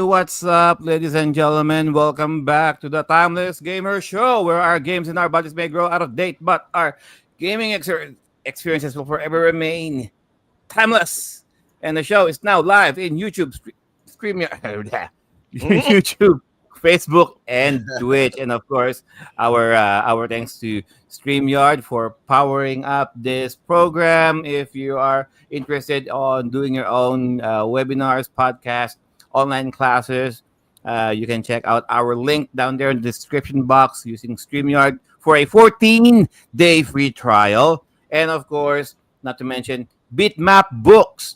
what's up, ladies and gentlemen? Welcome back to the Timeless Gamer Show, where our games and our bodies may grow out of date, but our gaming experiences will forever remain timeless. And the show is now live in YouTube, Streamyard, YouTube, Facebook, and Twitch, and of course, our thanks to Streamyard for powering up this program. If you are interested on doing your own webinars, podcasts, online classes, you can check out our link down there in the description box using Streamyard for a 14-day free trial, and of course, not to mention BitMap Books,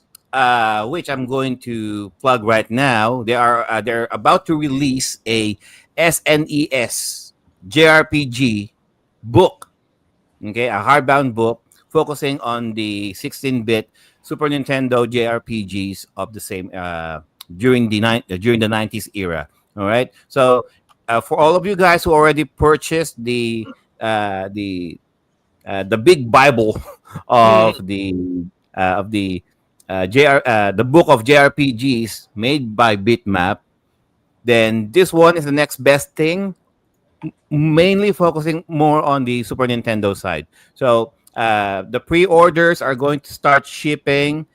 which I'm going to plug right now. They're about to release a SNES JRPG book, okay, a hardbound book focusing on the 16-bit Super Nintendo JRPGs of the same during the 90s era. All right, so for all of you guys who already purchased the big Bible of the book of JRPGs made by BitMap, then this one is the next best thing, mainly focusing more on the Super Nintendo side. So the pre-orders are going to start shipping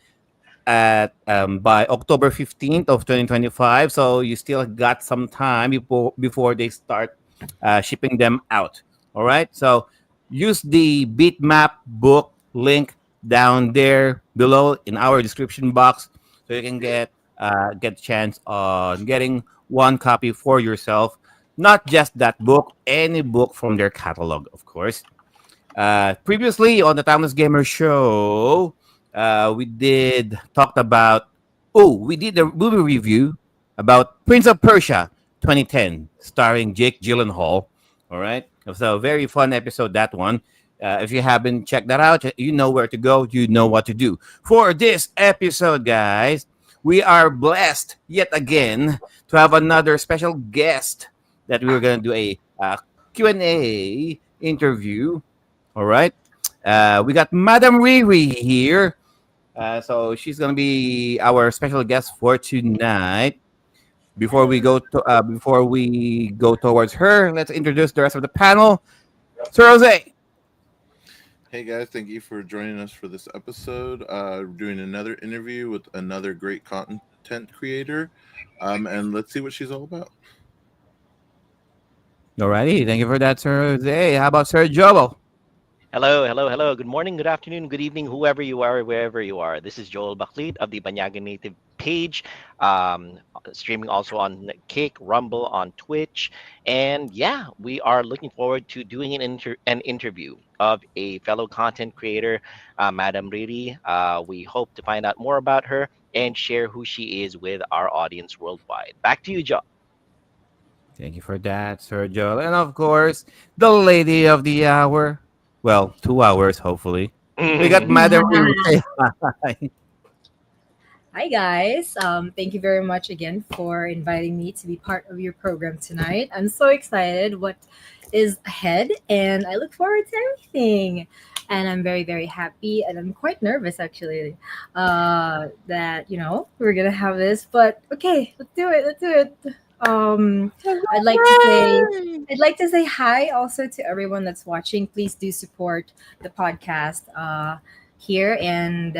at by October 15th of 2025. So you still got some time before they start shipping them out. All right. So use the Bitmap book link down there below in our description box, so you can get a chance on getting one copy for yourself. Not just that book, any book from their catalog, of course. Previously on the Timeless Gamer Show, we did talked about. Oh, we did a movie review about Prince of Persia 2010, starring Jake Gyllenhaal. All right, it was a very fun episode, that one. If you haven't checked that out, you know where to go. You know what to do. For this episode, guys, we are blessed yet again to have another special guest that we're going to do a Q&A interview. All right. We got Madame Riri here. So she's going to be our special guest for tonight. Before we go towards her, let's introduce the rest of the panel. Sir Jose. Hey guys, thank you for joining us for this episode. Doing another interview with another great content creator, and let's see what she's all about. Alrighty, thank you for that, Sir Jose. How about Sir Joel? Hello, hello, hello. Good morning, good afternoon, good evening, whoever you are, wherever you are. This is Joel Baklit of the Banyaga Native page, streaming also on Kick, Rumble, on Twitch. And yeah, we are looking forward to doing an interview of a fellow content creator, Madame Riri. We hope to find out more about her and share who she is with our audience worldwide. Back to you, Joel. Thank you for that, Sir Joel. And of course, the lady of the hour. Well, 2 hours, hopefully. We got Madam Riri. Hi. Hi guys. Thank you very much again for inviting me to be part of your program tonight. I'm so excited what is ahead and I look forward to everything. And I'm very, very happy and I'm quite nervous actually that, we're going to have this. But okay, let's do it. Let's do it. I'd like to say hi also to everyone that's watching. Please do support the podcast here and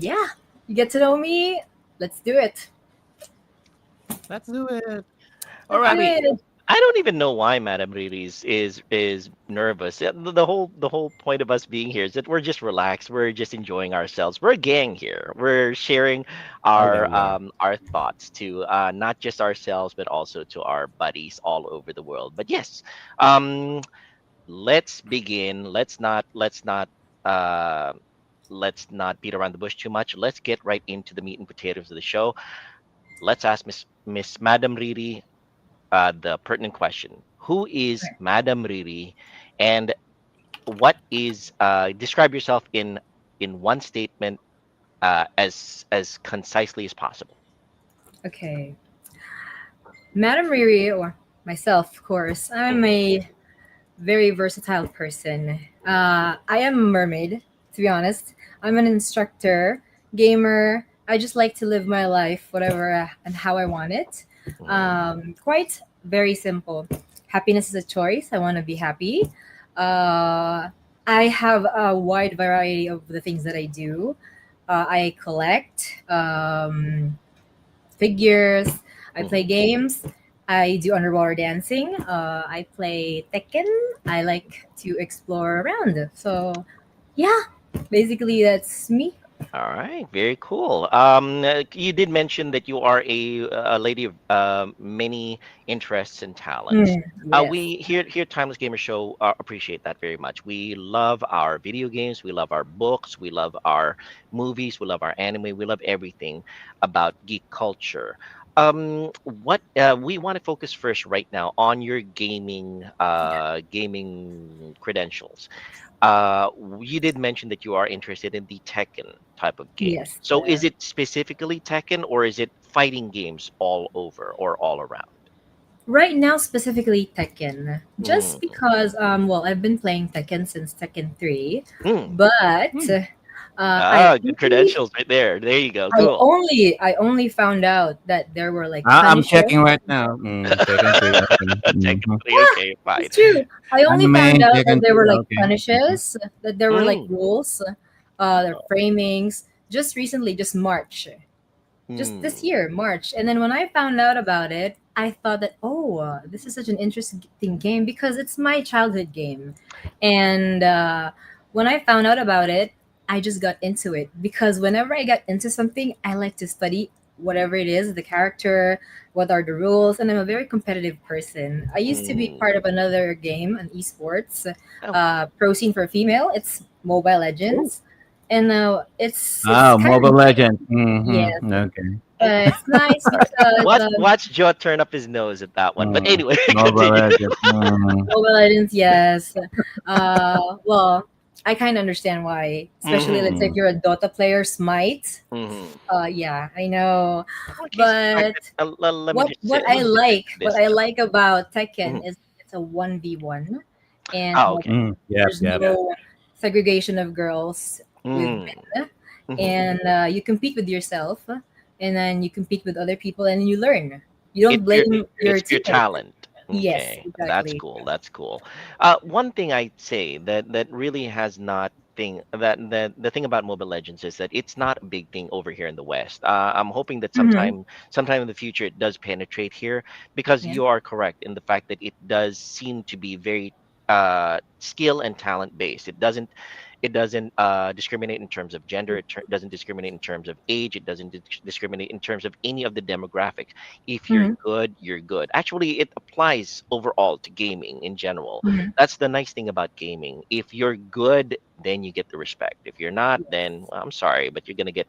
yeah, you get to know me. Let's do it. Let's do it. I Alrighty. mean, I don't even know why Madame Riri is nervous. The whole point of us being here is that we're just relaxed. We're just enjoying ourselves. We're a gang here. We're sharing Oh, yeah. our thoughts to not just ourselves but also to our buddies all over the world. But yes, um, let's begin. Uh, let's not beat around the bush too much. Let's get right into the meat and potatoes of the show. Let's ask Miss Madame Riri the pertinent question: who is Madame Riri, and what is describe yourself in one statement as concisely as possible. Okay. Madam Riri, or myself, of course, I'm a very versatile person. I am a mermaid, to be honest. I'm an instructor, gamer. I just like to live my life, whatever and how I want it. Quite very simple. Happiness is a choice. I want to be happy. Uh, I have a wide variety of the things that I do. I collect figures. I play Mhm. games. I do underwater dancing. I play Tekken. I like to explore around. So, yeah, basically that's me. All right, very cool. You did mention that you are a lady of many interests and talents. Yes. We here at Timeless Gamer Show appreciate that very much. We love our video games, we love our books, we love our movies, we love our anime, we love everything about geek culture. What we want to focus first right now on your gaming credentials. You did mention that you are interested in the Tekken type of games. Yes. So is it specifically Tekken or is it fighting games all over or all around? Right now, specifically Tekken, just Mm. because well, I've been playing Tekken since Tekken 3, Mm. but Hmm. I Good credentials right there. There you go. I Cool. only I only found out that there were like I'm punishes. checking right now. Tekken 3. Okay. Tekken Mm-hmm. 3. Okay, fine. It's true. I only found Anime, out that Tekken there 3. were like Okay. Mhm. punishes, that there were like Mm. rules, their framings. Just recently, just March, just this Mm. year, March. And then when I found out about it, I thought that, oh, this is such an interesting game because it's my childhood game. And when I found out about it, I just got into it because whenever I get into something, I like to study whatever it is, the character, what are the rules, and I'm a very competitive person. I used to be Mm. part of another game, an esports, Oh. pro scene for female. It's Mobile Ooh. Legends, and it's Oh, kind Mobile of Legends. yes, Okay. it's nice All right. because Watch Joe turn up his nose at that one. But Mm. anyway, Mobile continue. Legends. Mobile Legends, yes. Well, I kind of understand why, especially let's say Mm-hmm. if you're a Dota player, Smite. Mm-hmm. Yeah, I know, Okay, so but let me just say, let me just say what this I though. like about Tekken Mhm. is it's a 1v1, and Oh, okay. Yep, there's yep. no segregation of girls with Mm. men, Mhm. and you compete with yourself, and then you compete with other people, and you learn. You don't It's your blame your it's your teammates. talent. Yes, Okay, that's exactly. cool. That's cool. One thing I'd say that really has not thing that the thing about Mobile Legends is that it's not a big thing over here in the West. I'm hoping that Mm-hmm. sometime in the future it does penetrate here because Yeah. you are correct in the fact that it does seem to be very skill and talent based. It doesn't discriminate in terms of gender. Doesn't discriminate in terms of age. It doesn't discriminate in terms of any of the demographic. If you're Mm-hmm. good, you're good. Actually, it applies overall to gaming in general. Mm-hmm. That's the nice thing about gaming. If you're good, then you get the respect. If you're not, then well, I'm sorry, but you're gonna get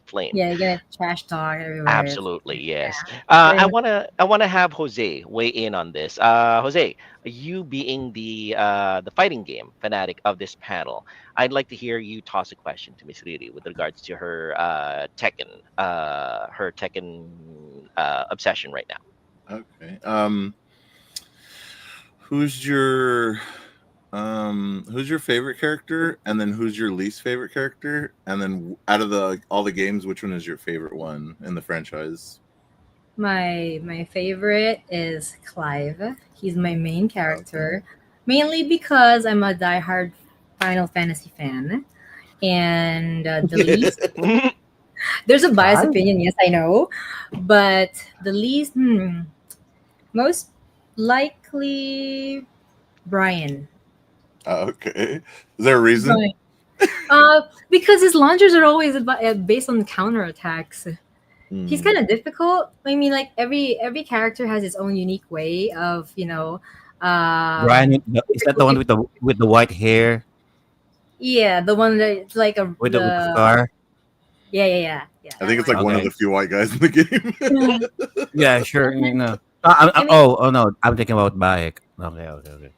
flamed. Yeah, you get trash talk everywhere. Absolutely, yes. Yeah, I pretty much. wanna have Jose weigh in on this. Jose, you being the fighting game fanatic of this panel, I'd like to hear you toss a question to Miss Riri with regards to her Tekken obsession right now. Okay. Who's your who's your favorite character, and then who's your least favorite character, and then out of the all the games, which one is your favorite one in the franchise? My favorite is Clive. He's my main Okay. character, mainly because I'm a diehard Final Fantasy fan. And the least, there's a biased Clive? opinion, yes, I know, but the least, most likely Brian. Okay. Is there a reason? Brian. Because his launchers are always based on counterattacks. He's Hmm. kind of difficult. I mean, like every character has its own unique way of Brian, is that the one difficulty. with the white hair Yeah, the one that it's like a with the the scar? yeah I think that it's like one. one of Okay. the few white guys in the game. Yeah, sure. I mean, Oh, no. I'm thinking about Bayek. Okay, okay, okay. Okay.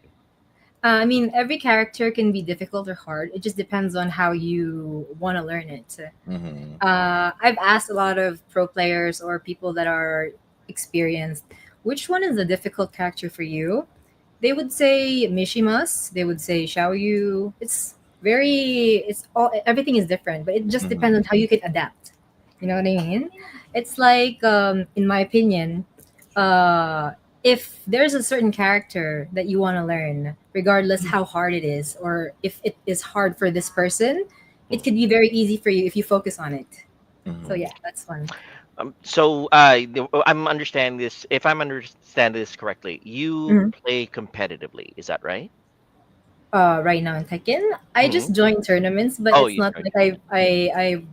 I mean, every character can be difficult or hard. It just depends on how you want to learn it. Hmm. I've asked a lot of pro players or people that are experienced, which one is a difficult character for you? They would say Mishimas. They would say Xiaoyu. It's all everything is different, but it just depends Hmm. on how you can adapt. You know what I mean? It's like, in my opinion, uh, if there's a certain character that you want to learn, regardless how hard it is, or if it is hard for this person, it could be very easy for you if you focus on it. So Mhm. yeah, that's fun. I'm understanding this. If I'm understanding this correctly, you Mhm. play competitively. Is that right? Right now in Tekken, I Hmm. just join tournaments, but Oh, it's you not joined like tournament. I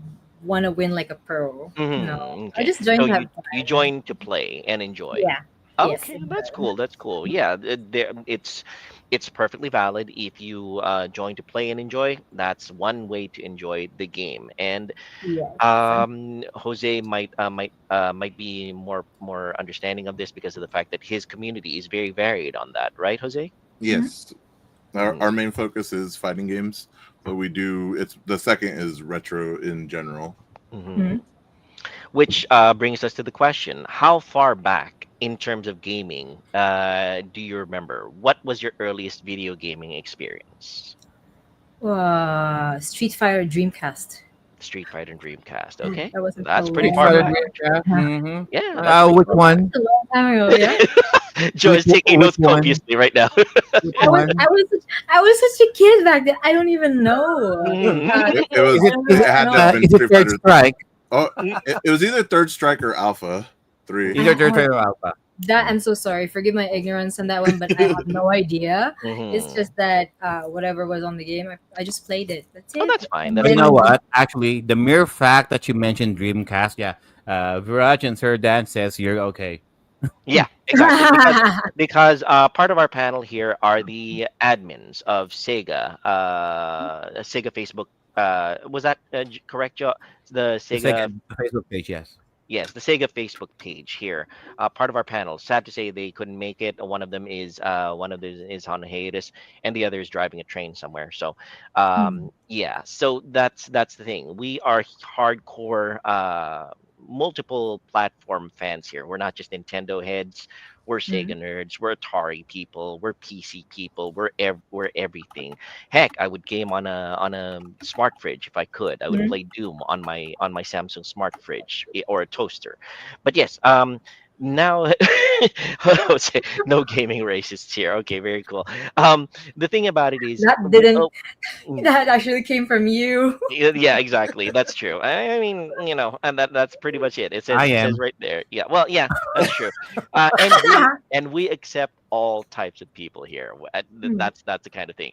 want to win like a pro. No, I Okay. just join So to have you fun. join to play and enjoy. Yeah. Yes. Okay, that's cool. That's cool. Yeah, it's perfectly valid if you join to play and enjoy. That's one way to enjoy the game. And Yes. Jose might be more understanding of this because of the fact that his community is very varied on that, right, Jose? Mhm. Yes, our main focus is fighting games, but we do. It's the second is retro in general. Mm-hmm. Mhm. Which brings us to the question: how far back in terms of gaming do you remember? What was your earliest video gaming experience? Street Fighter Dreamcast. Street Fighter and Dreamcast. Okay, That was a that's pretty Street far Fighter long, back. Dreamcast. Mm-hmm. Yeah, that's pretty Which far back. one? a long time ago. Yeah. Joe is taking Which notes one? copiously right now. Which I was one? I was I was such a kid back then. I don't even know. Mhm. It was. Is it is It it had to have been is it Street Third Fighter. Strike? Oh, it was either Third Strike or Alpha 3. Either Third I, Strike or Alpha. that I'm so sorry. Forgive my ignorance on that one, but I have no idea. It's Mhm. just that whatever was on the game, I just played it. That's Oh, it. that's fine. And That's You know fine. then what? Actually, the mere fact that you mentioned Dreamcast, yeah, Viraj and Sir Dan says you're okay. Yeah, exactly. Because part of our panel here are the admins of Sega. Sega Facebook. Was that correct, Joe? The The Sega. second Facebook page, yes. Yes, the Sega Facebook page here. Part of our panel. Sad to say they couldn't make it. One of them is on hiatus, and the other is driving a train somewhere. So, yeah. So that's the thing. We are hardcore multiple platform fans here. We're not just Nintendo heads. We're Sega Mm. nerds. We're Atari people. We're PC people. We're everything. Heck, I would game on a smart fridge if I could. I would Mhm. play Doom on my Samsung smart fridge or a toaster. But yes, now Jose, no gaming racists here. Okay, very cool. The thing about it is, That didn't. oh, mm, That actually came from you. yeah, exactly. That's true. I mean, and that's pretty much it. It I says am. right there. Yeah. Well, yeah, that's true. And we accept all types of people here. Mm. That's the kind of thing.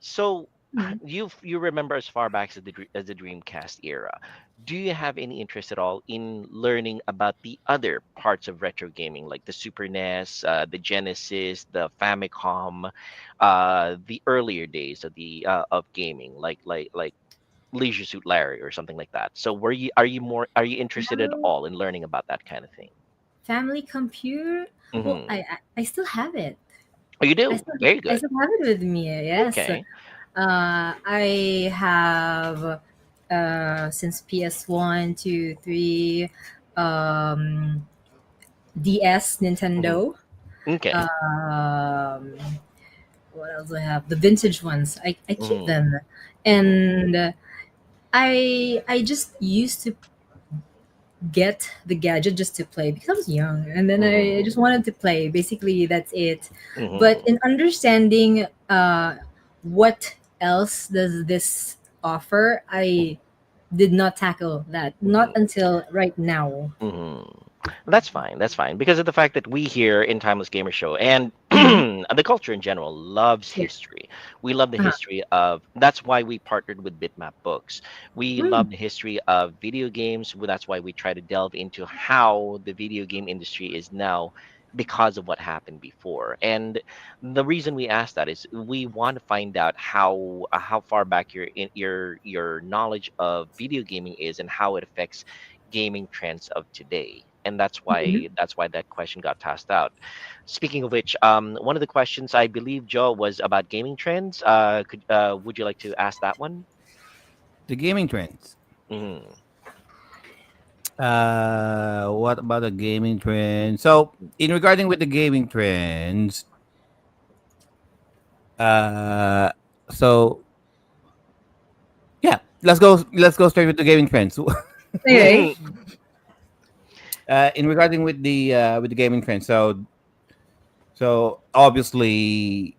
So Mm. you remember as far back as the Dreamcast era. Do you have any interest at all in learning about the other parts of retro gaming, like the Super NES, the Genesis, the Famicom, the earlier days of gaming, like Leisure Suit Larry or something like that? So are you interested at all in learning about that kind of thing? Family computer. Well, Hmm. I still have it. Oh, you I do. still Very I good. still have it with me. Yes. Okay. I have since PS1, 2, 3, um, DS, Hmm. Nintendo. Okay. Um, what else do I have? The vintage ones. I keep Hmm. them, Hmm. and I just used to get the gadget just to play because I was young, and then I Hmm. just wanted to play. Basically, that's it. But Hmm. in understanding what else does this offer, I did not tackle that. Not Hmm. until right now. Hmm. That's fine. That's fine because of the fact that we here in Timeless Gamer Show and Mhm. the culture in general loves Yeah. history. We love the Uh-huh. history of. That's why we partnered with BitMap Books. We Mm. love the history of video games. That's why we try to delve into how the video game industry is now because of what happened before. And the reason we ask that is we want to find out how far back your knowledge of video gaming is and how it affects gaming trends of today. And that's Mhm. why that question got tossed out. Speaking of which, one of the questions I believe Joe was about gaming trends. Would you like to ask that one? The gaming trends. Hmm. What about the gaming trends? So, in regarding with the gaming trends, uh, so yeah, let's go. Let's go straight with the gaming trends. Okay. In regarding with the gaming trend, so obviously,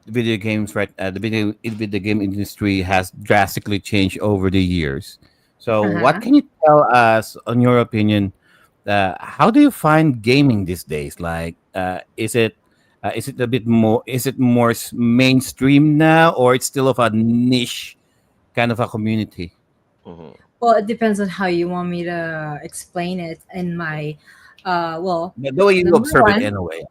video games, right? The video game industry has drastically changed over the years. So, what Uh-huh. can you tell us, on your opinion? How do you find gaming these days? Like, is it a bit more? Is it more mainstream now, or it's still of a niche kind of a community? Mhm. Well, it depends on how you want me to explain it in my well, The way you number observe it, one, anyway.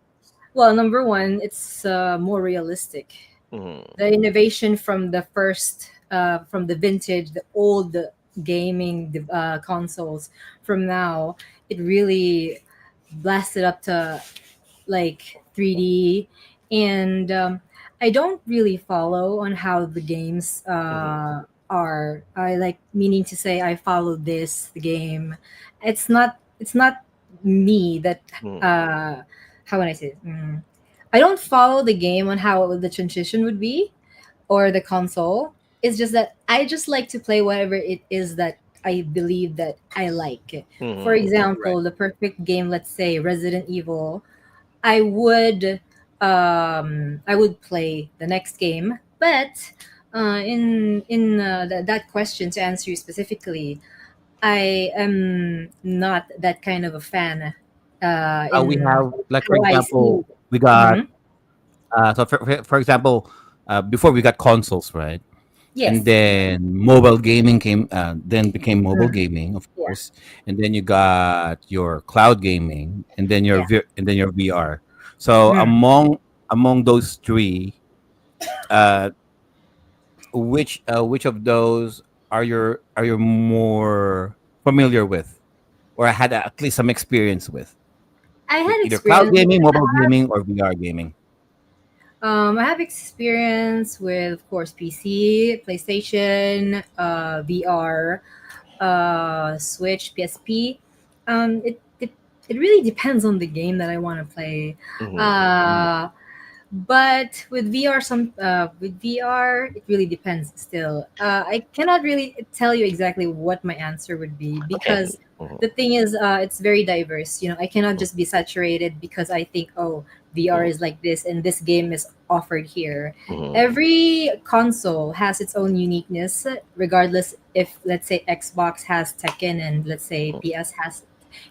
number one, it's more realistic. Mhm. The innovation from the first from the vintage, the old gaming consoles from now, it really blasted up to like 3D. And I don't really follow on how the games Mhm. are. I like, meaning to say, I follow this game. It's not me that Mhm. uh how would I say it? I don't follow the game on how the transition would be, or the console. It's just that I just like to play whatever it is that I believe that I like. For Mhm. Right. example, the perfect game, let's say Resident Evil, I would play the next game, but in that question, to answer you specifically, I am not that kind of a fan. We In have, like, for how I see. example, we got Mhm. for example, before we got consoles, right? And Yes. then mobile gaming came, then became mobile Mhm. gaming, of Yeah. course. And then you got your cloud gaming, and then Yeah. and then your VR. So Mhm. among those three, uh, which of those are you more familiar with, or had at least some experience I with had either cloud experience. gaming, mobile gaming, or VR gaming? I have experience with, of course, PC, PlayStation, VR, Switch, PSP. It really depends on the game that I want to play. Mhm. Mm. Uh, but with VR, it really depends. Still, I cannot really tell you exactly what my answer would be, Okay. because Mhm. the thing is, it's very diverse. I cannot just be saturated because I think, oh, VR Mhm. is like this and this game is offered here. Mhm. Every console has its own uniqueness, regardless if, let's say, Xbox has Tekken and, let's say, PS has.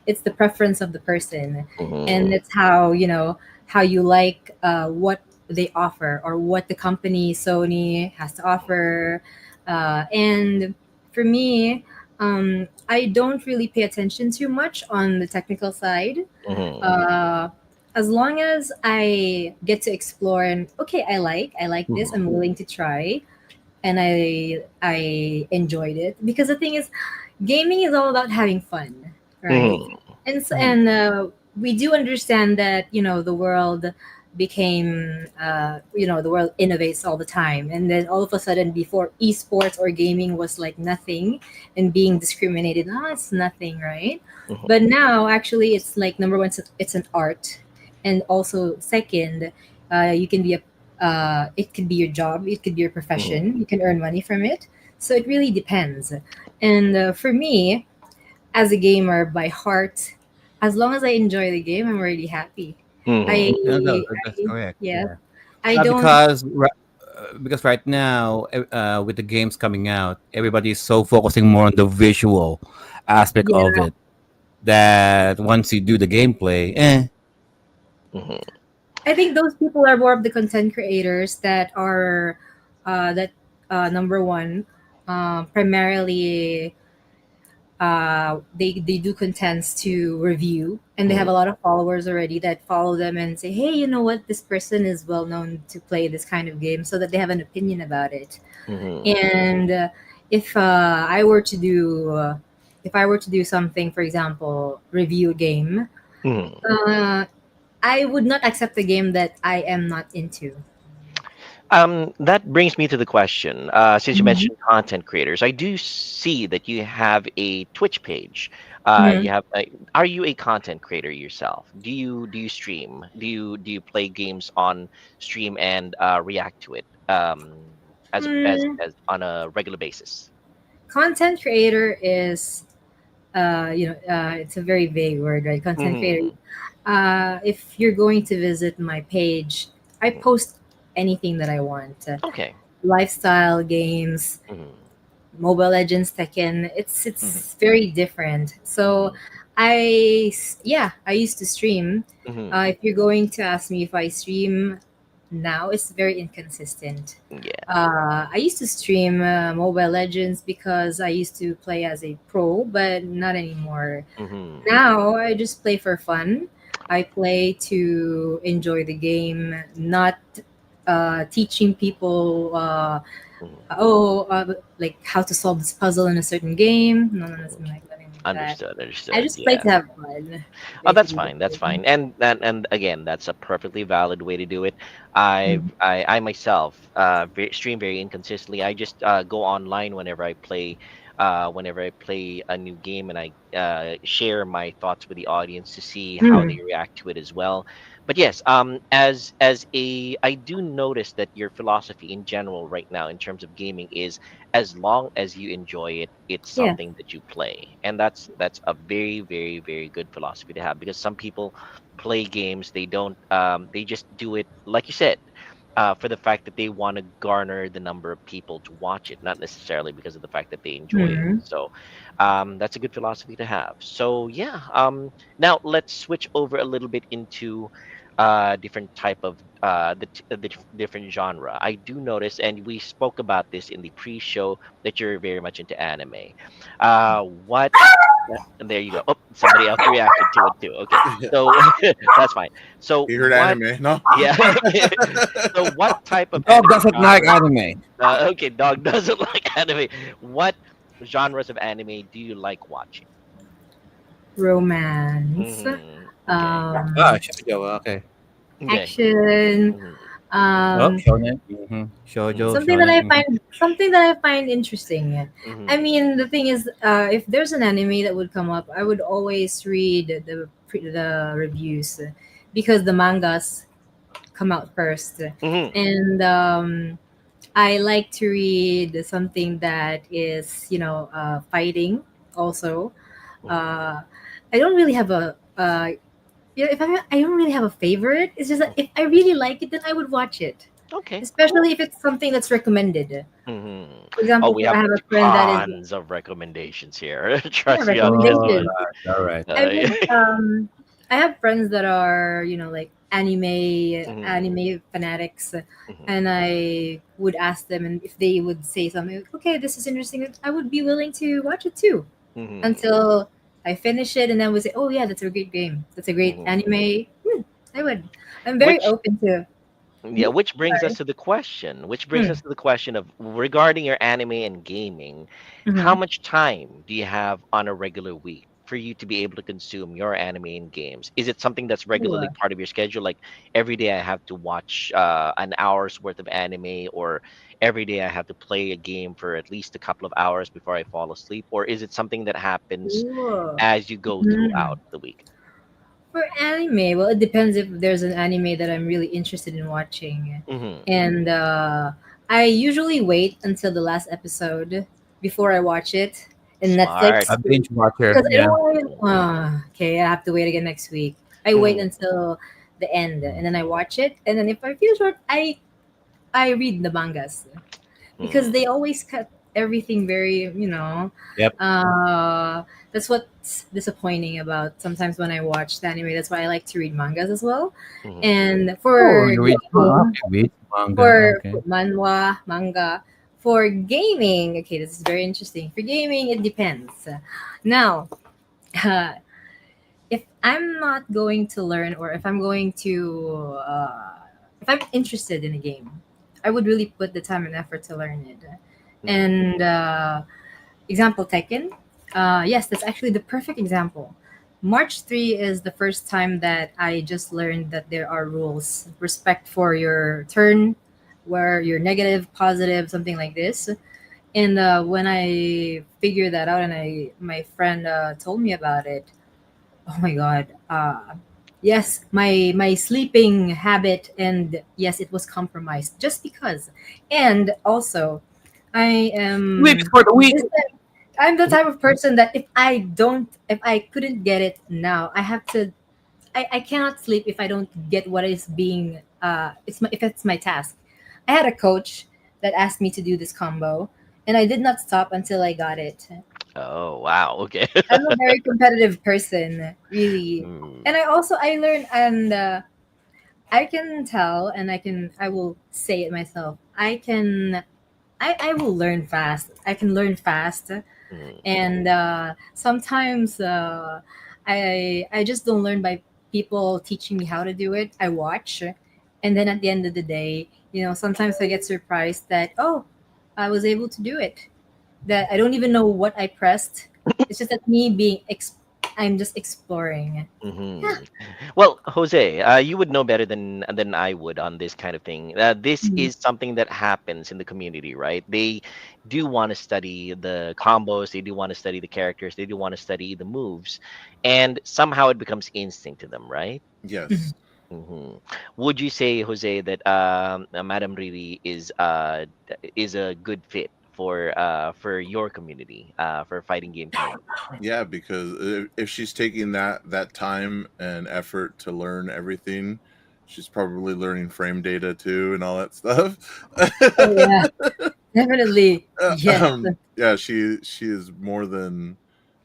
It's the preference of the person, and Mhm. it's how you like what they offer, or what the company Sony has to offer. And for me, I don't really pay attention too much on the technical side. Mhm. Uh, as long as I get to explore, and okay, I like this, Mhm. I'm willing to try, and I enjoyed it, because the thing is, gaming is all about having fun, right? Mhm. Mhm. And we do understand that the world became the world innovates all the time, and then all of a sudden, before esports or gaming was like nothing and being discriminated, it's nothing, right? Mhm. But now, actually, it's like, number one, it's an art, and also second, you can be a it could be your job, it could be your Mhm. profession, you can earn money from it. So it really depends. And for me, as a gamer by heart, as long as I enjoy the game, I'm already happy. I, Mhm. No, no, that's I correct. yeah, Yeah. I don't. Because right now, with the games coming out, everybody is so focusing more on the visual aspect of Yeah, it, that once you do the gameplay, Mhm. I think those people are more of the content creators that are that number one, primarily, they do contents to review, and they have a Mhm. lot of followers already that follow them and say, hey, you know what, this person is well known to play this kind of game, so that they have an opinion about it. Mhm. And if I were to do if I were to do something, for example, review a game, Mhm. uh, I would not accept a game that I am not into. That brings me to the question. Since you Mhm. mentioned content creators, I do see that you have a Twitch page. Mhm. You have. Are you a content creator yourself? Do you stream? Do you play games on stream and react to it as Mm, on a regular basis? content creator is it's a very vague word, right? Content creator. Mm-hmm. If you're going to visit my page, I post anything that I want. Okay. Lifestyle, games, Mm-hmm. Mobile Legends, Tekken. It's Mhm. it's very different. So I used to stream. Mm-hmm. If you're going to ask me if I stream now, it's very inconsistent. Yeah. I used to stream Mobile Legends because I used to play as a pro, but not anymore. Mm-hmm. Now I just play for fun. I play to enjoy the game, not teaching people like how to solve this puzzle in a certain game. No, no, Mm-hmm. nothing like that. Anything like that. Understood. I Understood. just play Yeah. to have fun. Oh, that's Basically, fine. that's That's it. fine. And again, that's a perfectly valid way to do it. I myself stream very inconsistently. I just go online whenever I play a new game, and I share my thoughts with the audience to see how they Mm, react to it as well. But yes, as a I do notice that your philosophy in general right now in terms of gaming is as long as you enjoy it, it's yeah. something that you play, and that's a very very very good philosophy to have, because some people play games, they don't they just do it like you said, for the fact that they want to garner the number of people to watch it, not necessarily because of the fact that they enjoy it. Mm, So that's a good philosophy to have. So yeah, now let's switch over a little bit into different type of different genre. I do notice, and we spoke about this in the pre-show, that you're very much into anime. What? There you go. Oh, somebody else reacted to it too. Okay, Yeah. so that's fine. So You heard what? anime? No. Yeah. So what type of Dog anime doesn't like genre? anime. Okay, dog doesn't like anime. What genres of anime do you like watching? romance, Okay. Ah, um, shoujo. Okay. Okay. action, Mhm. Oh, um, shonen. Mm-hmm. Shoujo, Mhm. shonen. something that I find interesting. I Mhm. mean, the thing is, if there's an anime that would come up, I would always read the reviews because the mangas come out first, Mhm. and I like to read something that is fighting also. Mhm. Uh, I don't really have a if I don't really have a favorite. It's just that if I really like it, then I would watch it, Okay. Cool. especially if it's something that's recommended. Mhm. For Oh, example, we have I have a friend that is tons of recommendations here. yeah, Trust me on this All one. recommendation. right. All right. I Uh, would I have friends that are like mhm. anime fanatics, Mhm. and I would ask them, and if they would say something like, okay, this is interesting, I would be willing to watch it too Mhm. until I finish it, and then would say, oh yeah, that's a great game, that's a great Mhm. anime. I would. I'm very Which open to. Yeah, Mhm, which brings us sorry. to the question. Which brings Hmm. us to the question of, regarding your anime and gaming, how Mhm. much time do you have on a regular week for you to be able to consume your anime and games? Is it something that's regularly Ooh. part of your schedule? Like every day I have to watch an hour's worth of anime, or every day I have to play a game for at least a couple of hours before I fall asleep? Or is it something that happens Ooh. as you go Mhm. throughout the week? For anime, well, it depends if there's an anime that I'm really interested in watching. Mm-hmm. And I usually wait until the last episode before I watch it in Smart. A Netflix binge watcher. because I don't Yeah. want to. Okay, I have to wait again next week. I wait Mm-hmm. until the end and then I watch it. And then if I feel short, I read the mangas because Mm-hmm. they always cut everything very Yep. uh that's what's disappointing about sometimes when I watch the anime. That's why I like to read mangas as well. Mm-hmm. And Oh, for you read gaming, okay, read manga. Okay. for manhwa manga, for gaming, okay, this is very interesting. For gaming, it depends. Now uh, if I'm not going to learn, or if I'm going to if I'm interested in a game, I would really put the time and effort to learn it. Mm-hmm. And example, Tekken. Yes, that's actually the perfect example. March 3 is the first time that I just learned that there are rules, respect for your turn, where you're negative, positive, something like this. And when I figured that out, and my friend told me about it, oh my god. Yes, my sleeping habit, and yes, it was compromised just because. And also, I Sleeps am for the week. this I'm the type of person that if I couldn't get it now, I have to. I cannot sleep if I don't get what is being. If it's my task. I had a coach that asked me to do this combo, and I did not stop until I got it. Oh, wow. Okay. I'm a very competitive person, really, Mm, and I learn and I can tell, and I will say it myself. I will learn fast. I can learn fast, mm, and sometimes I just don't learn by people teaching me how to do it. I watch, and then at the end of the day, sometimes I get surprised that, oh, I was able to do it. That I don't even know what I pressed. It's just that I'm just exploring. Yeah. mhm. Well, Jose, you would know better than I would on this kind of thing. This Mm. is something that happens in the community, right? They do want to study the combos, they do want to study the characters, they do want to study the moves, and somehow it becomes instinct to them, right? Yes. Hmm. Would you say, Jose, that Madam Riri is a good fit for your community, for fighting game community? Yeah, because if she's taking that time and effort to learn everything, she's probably learning frame data too and all that stuff. Oh yeah, definitely. Yes. Yeah, she is more than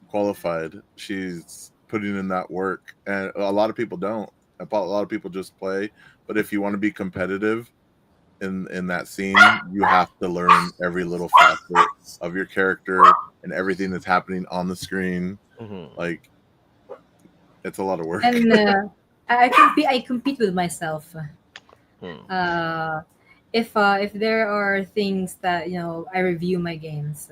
qualified. She's putting in that work, and a lot of people don't. A lot of people just play. But if you want to be competitive in that scene, you have to learn every little facet of your character and everything that's happening on the screen. Hmm. Like, it's a lot of work. And I compete with myself. Hmm. Uh, if there are things that I review my games,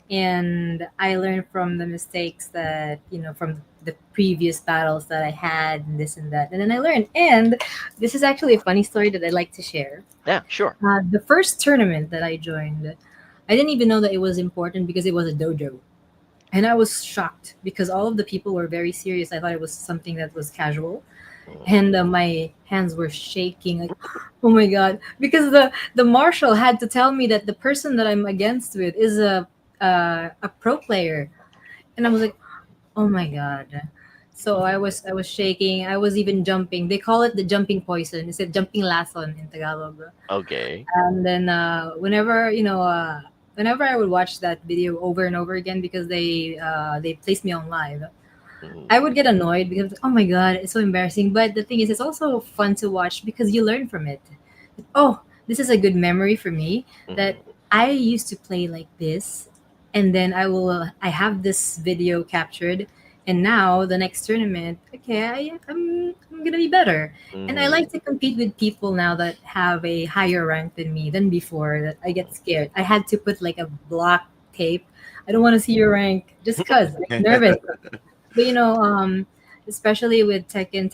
and I learn from the mistakes that from the previous battles that I had and this and that, and then I learn. And this is actually a funny story that I'd like to share. Yeah, sure. The first tournament that I joined, I didn't even know that it was important because it was a dojo. And I was shocked because all of the people were very serious. I thought it was something that was casual, Mm. and my hands were shaking like, oh my god, because the marshal had to tell me that the person that I'm against with is a pro player, and I was like, oh my god. So I was shaking. I was even jumping. They call it the jumping poison. It's a jumping lason in Tagalog. Okay. And then whenever I would watch that video over and over again because they placed me on live, Mhm. I would get annoyed because, oh my god, it's so embarrassing. But the thing is, it's also fun to watch because you learn from it. Oh, this is a good memory for me that Mhm. I used to play like this, and then I have this video captured, and now the next tournament, okay, I'm gonna be better, and I like Mhm. to compete with people now that have a higher rank than me than before. That I get scared. I had to put like a block tape. I don't want to see your rank just cause I'm nervous. But especially with Tekken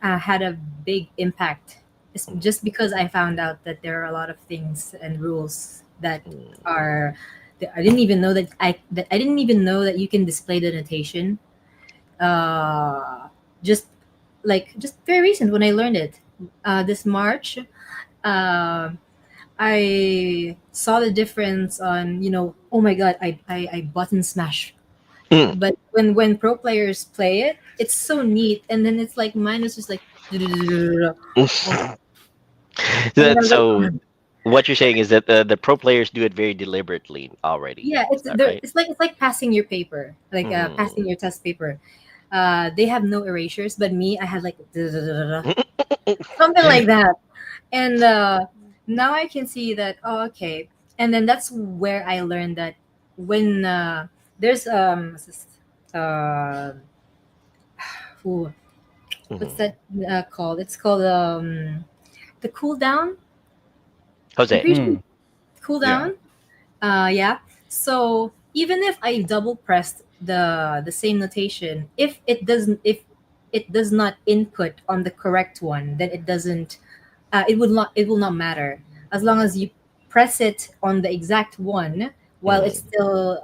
had a big impact. It's Mhm. just because I found out that there are a lot of things and rules that Mhm. are that I didn't even know that I didn't even know that you can display the notation. Uh, just just very recent when I learned it. This March, uh, I saw the difference on oh my god, I button smash, Mm. but when pro players play it, it's so neat, and then it's like mine was just like, oh, and then I was like, So oh. what you're saying is that the pro players do it very deliberately already. Yeah, Is that right? it's like passing your paper, like Mhm. passing your test paper. They have no erasures, but me, I had like something like that, and now I can see that. Oh, okay, and then that's where I learned that when there's uh, who what's Mhm. that called? It's called the cooldown. I'm Jose. pretty sure Hmm. Yeah. cooldown. Yeah. So even if I double pressed the same notation, if it does not input on the correct one, then it doesn't. It will not matter as long as you press it on the exact one while it's Mhm. still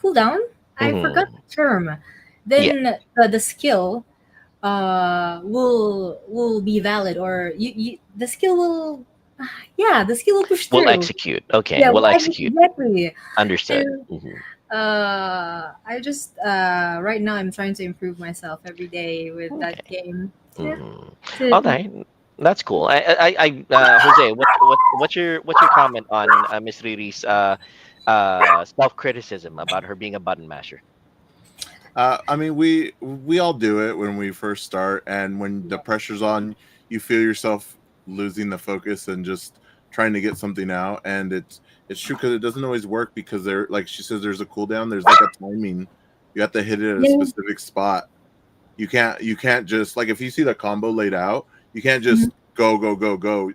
cooldown. I forgot Mhm. the term. Yeah. Then the skill will be valid, or the skill will Yeah, the skill will push We'll through. execute. Okay, Yeah, we'll well, execute. exactly. Understood. And I just right now I'm trying to improve myself every day with that Okay. game. Yeah. Mhm. All To, right, that's cool. Jose, what's your comment on Miss Riri's self criticism about her being a button masher? I mean, we all do it when we first start, and when the pressure's on, you feel yourself losing the focus and just trying to get something out. And it's true because it doesn't always work because there, like she says, there's a cooldown. There's like a timing. You have to hit it at a yeah. specific spot. You can't just like if you see the combo laid out, you can't Mhm. just go.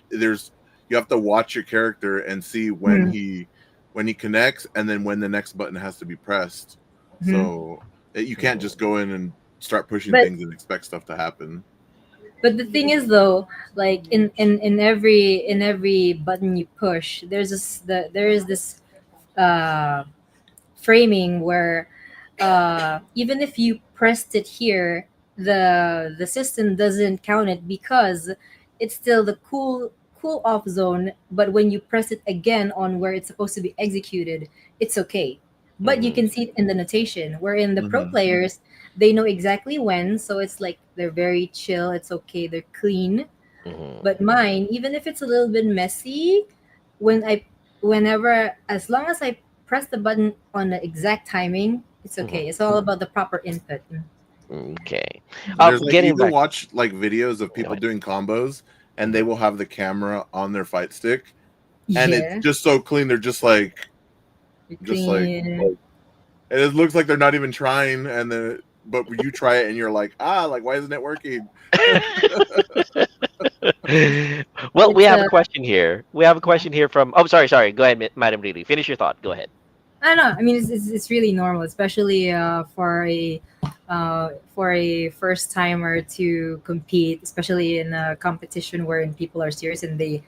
You have to watch your character and see Mhm. when he connects and then when the next button has to be pressed. Mhm. So you can't just go in and start pushing But things and expect stuff to happen. but the thing is though, like in every button you push, there is this uh framing where even if you pressed it here, the system doesn't count it because it's still the cool off zone. But when you press it again on where it's supposed to be executed, it's okay. But you Hmm. can see it in the notation, wherein the pro Hmm. players, they know exactly when, so it's like they're very chill. It's okay. They're clean. Hmm. But mine, even if it's a little bit messy, when I whenever as long as I press the button on the exact timing, it's okay. Hmm. It's all about the proper input. Okay. There's like you Getting can back. watch like videos of Go people ahead. doing combos and they Mhm. will have the camera on their fight stick and it's Yeah. just so clean. They're You're just like clean. and it looks like they're not even trying and then but you try it and you're like why isn't it working? Well, we It's have a question here. We have a question here from. Oh, sorry. Go ahead, Madam Riri. Finish your thought. Go ahead. I don't know. I mean, it's really normal, especially for a first timer to compete, especially in a competition wherein people are serious and they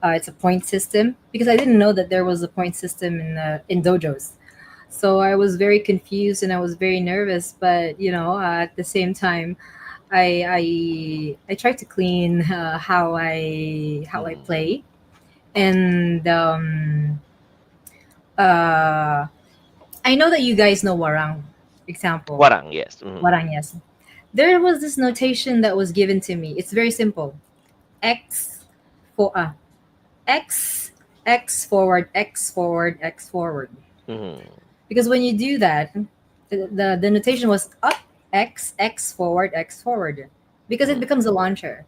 it's a point system. Because I didn't know that there was a point system in dojos. So I was very confused and I was very nervous. But at the same time, I try to clean how I Mhm. play, and uh, I know that you guys know warang. Example, Warang, yes. Mhm. warang, yes. There was this notation that was given to me. It's very simple. X for X X forward X forward X forward. Mhm. Because when you do that, the notation was up X X forward X forward, because it Mhm. becomes a launcher.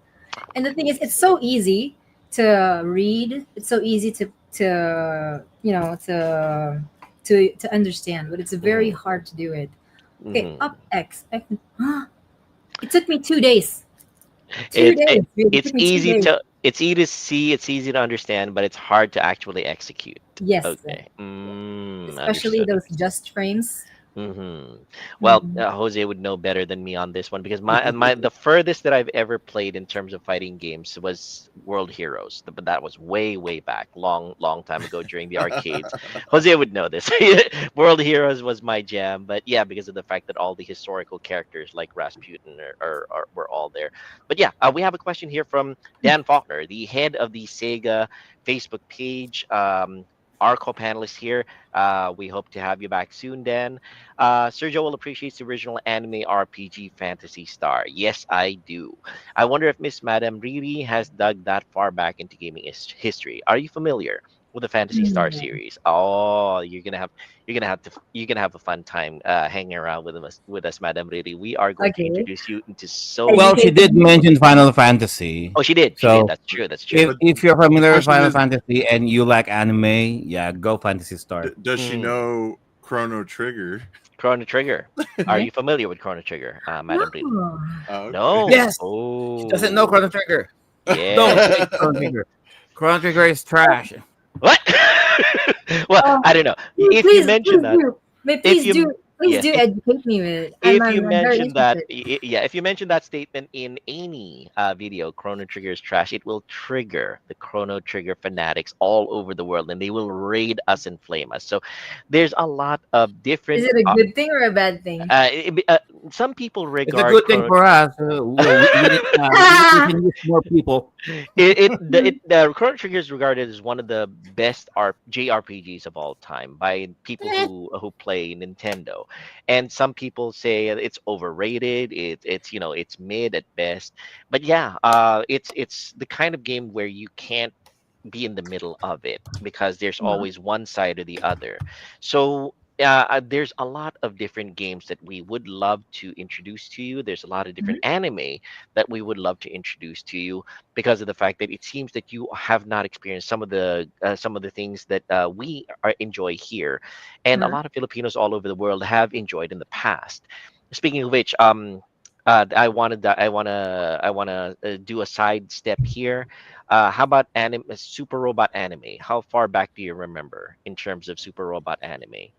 And the thing is, it's so easy to read. It's so easy to understand, but it's very Mhm. hard to do it. Okay, Mhm. up X. It took me 2 days. Two It, days. it Really. It it's took me two easy days. to see. It's easy to understand, but it's hard to actually execute. Yes, Okay. especially Understood. those just frames. Well, Mhm. Jose would know better than me on this one because my the furthest that I've ever played in terms of fighting games was World Heroes, but that was way back, long time ago during the arcades. Jose would know this. World Heroes was my jam, but yeah, because of the fact that all the historical characters like Rasputin were all there. But yeah, we have a question here from Dan Faulkner, the head of the Sega Facebook page. Our co-panelist here. We hope to have you back soon, Dan. Sergio will appreciate the original anime RPG Fantasy Star. Yes, I do. I wonder if Miss Madame Riri has dug that far back into gaming history. Are you familiar with the Fantasy Star Mm. series? Oh, you're gonna have a fun time hanging around with us, Madame Riri. We are going to Okay. introduce you into so Well, many. she Educate did me. mention Final Fantasy. Oh, she did. She did. So That's true. That's true. if But if you're the familiar with question Final is, Fantasy and you like anime, yeah, go Fantasy Star. does she Mm. know Chrono Trigger? Chrono Trigger. Are Yeah. you familiar with Chrono Trigger, Madame Riri? No. Okay. No. Yes, she doesn't know Oh, Chrono Trigger. Don't yeah. play Chrono Trigger. Chrono Trigger is trash. What? Well, Oh, I don't know. If you please, mention please that, do. But if please do, you please yes, do educate me with it. I'm, if I'm, you I'm very mention that, interested. yeah, if you mention that statement in any video, Chrono Trigger is trash, it will trigger the Chrono Trigger fanatics all over the world, and they will raid us and flame us. So there's a lot of Is different it a good thing or a bad thing? some people It's a regard good thing for us. We can use more people. the Chrono Trigger is regarded as one of the best JRPGs of all time by people who play Nintendo, and some people say it's overrated. It's it's mid at best, but yeah, it's the kind of game where you can't be in the middle of it because there's Uh-huh. always one side or the other. So there's a lot of different games that we would love to introduce to you. There's a lot of different Mhm. anime that we would love to introduce to you because of the fact that it seems that you have not experienced some of the things that we enjoy here, and a Uh-huh. lot of Filipinos all over the world have enjoyed in the past. Speaking of which, I wanna do a side step here. How about Super Robot Anime? How far back do you remember in terms of Super Robot Anime?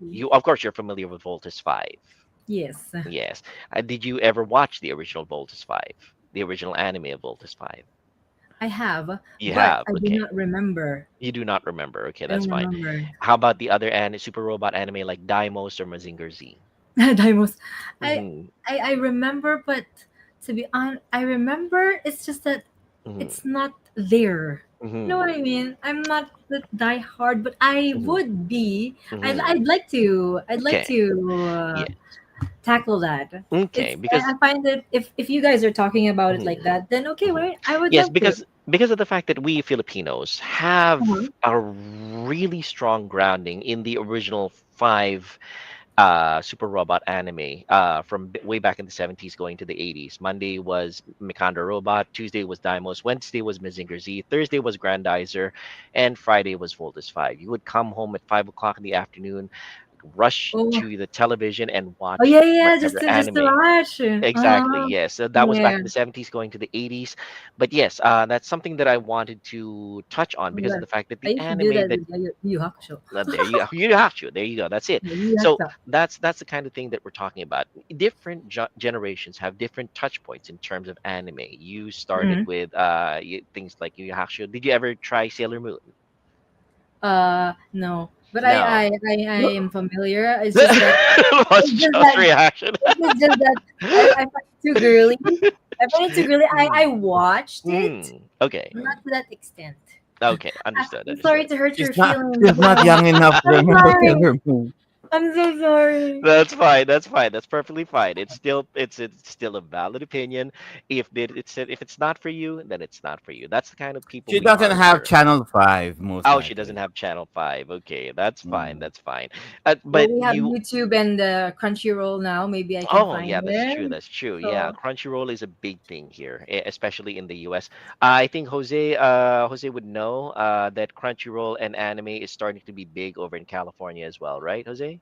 You of course you're familiar with Voltus 5. Yes, Yes. Did you ever watch the original Voltus 5? The original anime of Voltus 5? I have, You but have. I do Okay. not remember. You do not remember. Okay, I that's don't fine. remember. How about the other Super Robot anime like Daimos or Mazinger Z? Daimos. I, Mm-hmm. I remember, but to be honest, I remember. It's just that Mm-hmm. it's not there. You know Mm-hmm. what I mean? I'm not that die hard, but I Mm-hmm. would be. Mm-hmm. I'd like to. I'd like Okay. to Yeah. tackle that. Okay. It's. I Because find that if you guys are talking about it like mhm, that, then okay, mhm. wait. I would Yes, love to. because of the fact that we Filipinos have Uh-huh. a really strong grounding in the original five Super Robot anime from way back in the 70s going to the 80s. Monday was Mikanda Robot, Tuesday was Daimos, Wednesday was Mazinger Z, Thursday was Grandizer, and Friday was Voltus 5. You would come home at 5 o'clock in the afternoon, rush Oh, to the television and oh watch yeah, yeah. Just whatever to anime. watch. Exactly, yes. So that was back Yeah. in the 70s going to the 80s. But yes, that's something that I wanted to touch on because of Well, the fact that I the used to do anime that that with Yu Hakusho. there you you have to. There you go. That's it. Yeah, Yu So Hakusho. that's the kind of thing that we're talking about. Different generations have different touch points in terms of anime. You started Mhm. with things like Yu Yu Hakusho. Did you ever try Sailor Moon? No, but No. I am familiar. What's It's just Joe's that reaction? it's just that I find it too girly. I find it too girly. I watched it, Okay. not to that extent. Okay. Understood. I'm sorry Understood. to hurt your She's not. feelings. She's not young enough to I'm remember sorry. Sailor Moon. I'm so sorry. That's fine. That's fine. That's perfectly fine. It's still a valid opinion. If it's not for you, then it's not for you. That's the kind of people She we doesn't are have here. Channel 5, most Oh, she doesn't likely. have Channel 5. Okay, that's fine. Mm. That's fine. Well, But we have you YouTube and Crunchyroll now. Maybe I can Oh, find yeah, that's true. it. That's true. Yeah, So, Crunchyroll is a big thing here, especially in the US. I think Jose would know that Crunchyroll and anime is starting to be big over in California as well, right, Jose?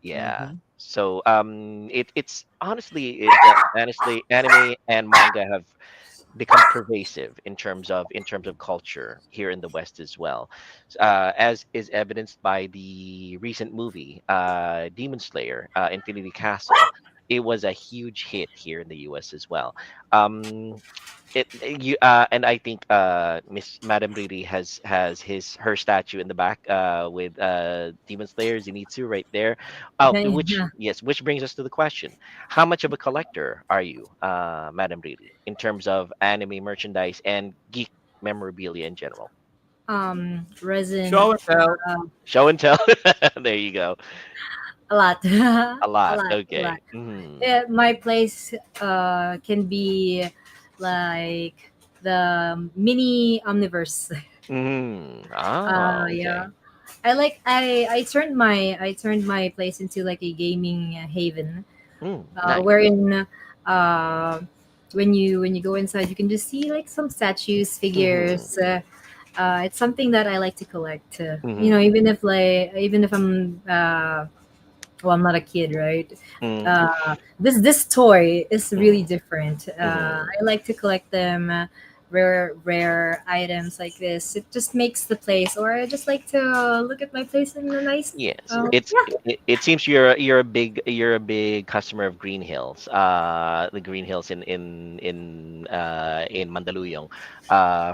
Yeah. Mm-hmm. So it's honestly anime and manga have become pervasive in terms of culture here in the West as well, as is evidenced by the recent movie Demon Slayer, Infinity Castle. It was a huge hit here in the U.S. as well. Um, you and I think Miss Madame Riri has her statue in the back with Demon Slayer Zenitsu right there. Which yeah. yes, which brings us to the question: how much of a collector are you, Madame Riri, in terms of anime merchandise and geek memorabilia in general? Resin. Show and tell. Show and tell. There you go. A lot. A A lot. lot. A lot. Okay. Mm. Yeah, my place can be like the mini omniverse. Mm. Ah. Yeah. Okay. I turned my place into like a gaming haven, Mm. Nice. wherein uh, when you go inside, you can just see like some statues, Mm-hmm. figures. It's something that I like to collect. Mm-hmm. Even if I'm not a kid, right? Mm-hmm. This toy is really different. Mm-hmm. I like to collect them rare items like this. It just makes the place, or I just like to look at my place in a nice. Yes, Yeah. it seems you're a big customer of Green Hills, the Green Hills in Mandaluyong.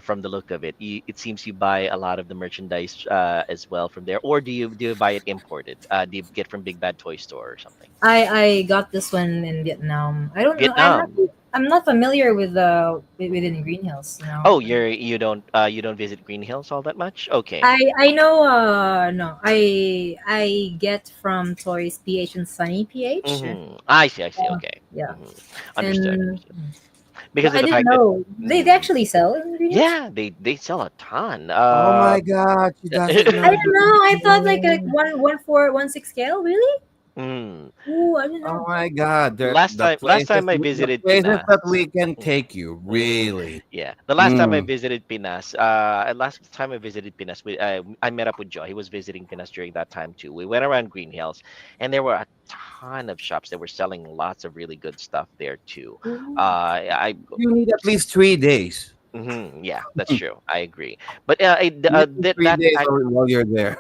From the look of it, it seems you buy a lot of the merchandise as well from there, or do you buy it imported? Do you get from Big Bad Toy Store or something? I got this one in Vietnam. I don't know. Vietnam. I'm not familiar with within Green Hills. No. Oh, you don't visit Green Hills all that much? Okay. I know. No, I get from Toys PH and Sunny PH. I see. Okay. Yeah, hmm Understood. and Understood. well, Because of I the didn't fact that, know they mhm, actually sell in Green Hills. yeah, they sell a ton. Oh my God, she doesn't I know. don't know. I thought like a 1/4, 1/6 scale. Really? mm. Ooh, I don't Oh know. my God, Last time I the visited places Pinas. that we can Mm, take you, mm, really. yeah, the last time I Mm. visited Pinas, I met up with Joe. He was visiting Pinas during that time too. We went around Green Hills, and there were a ton of shops that were selling lots of really good stuff there too. Ooh. I You need at least 3 days. Yeah, that's true. I agree. But You need three that days fact. while you're there.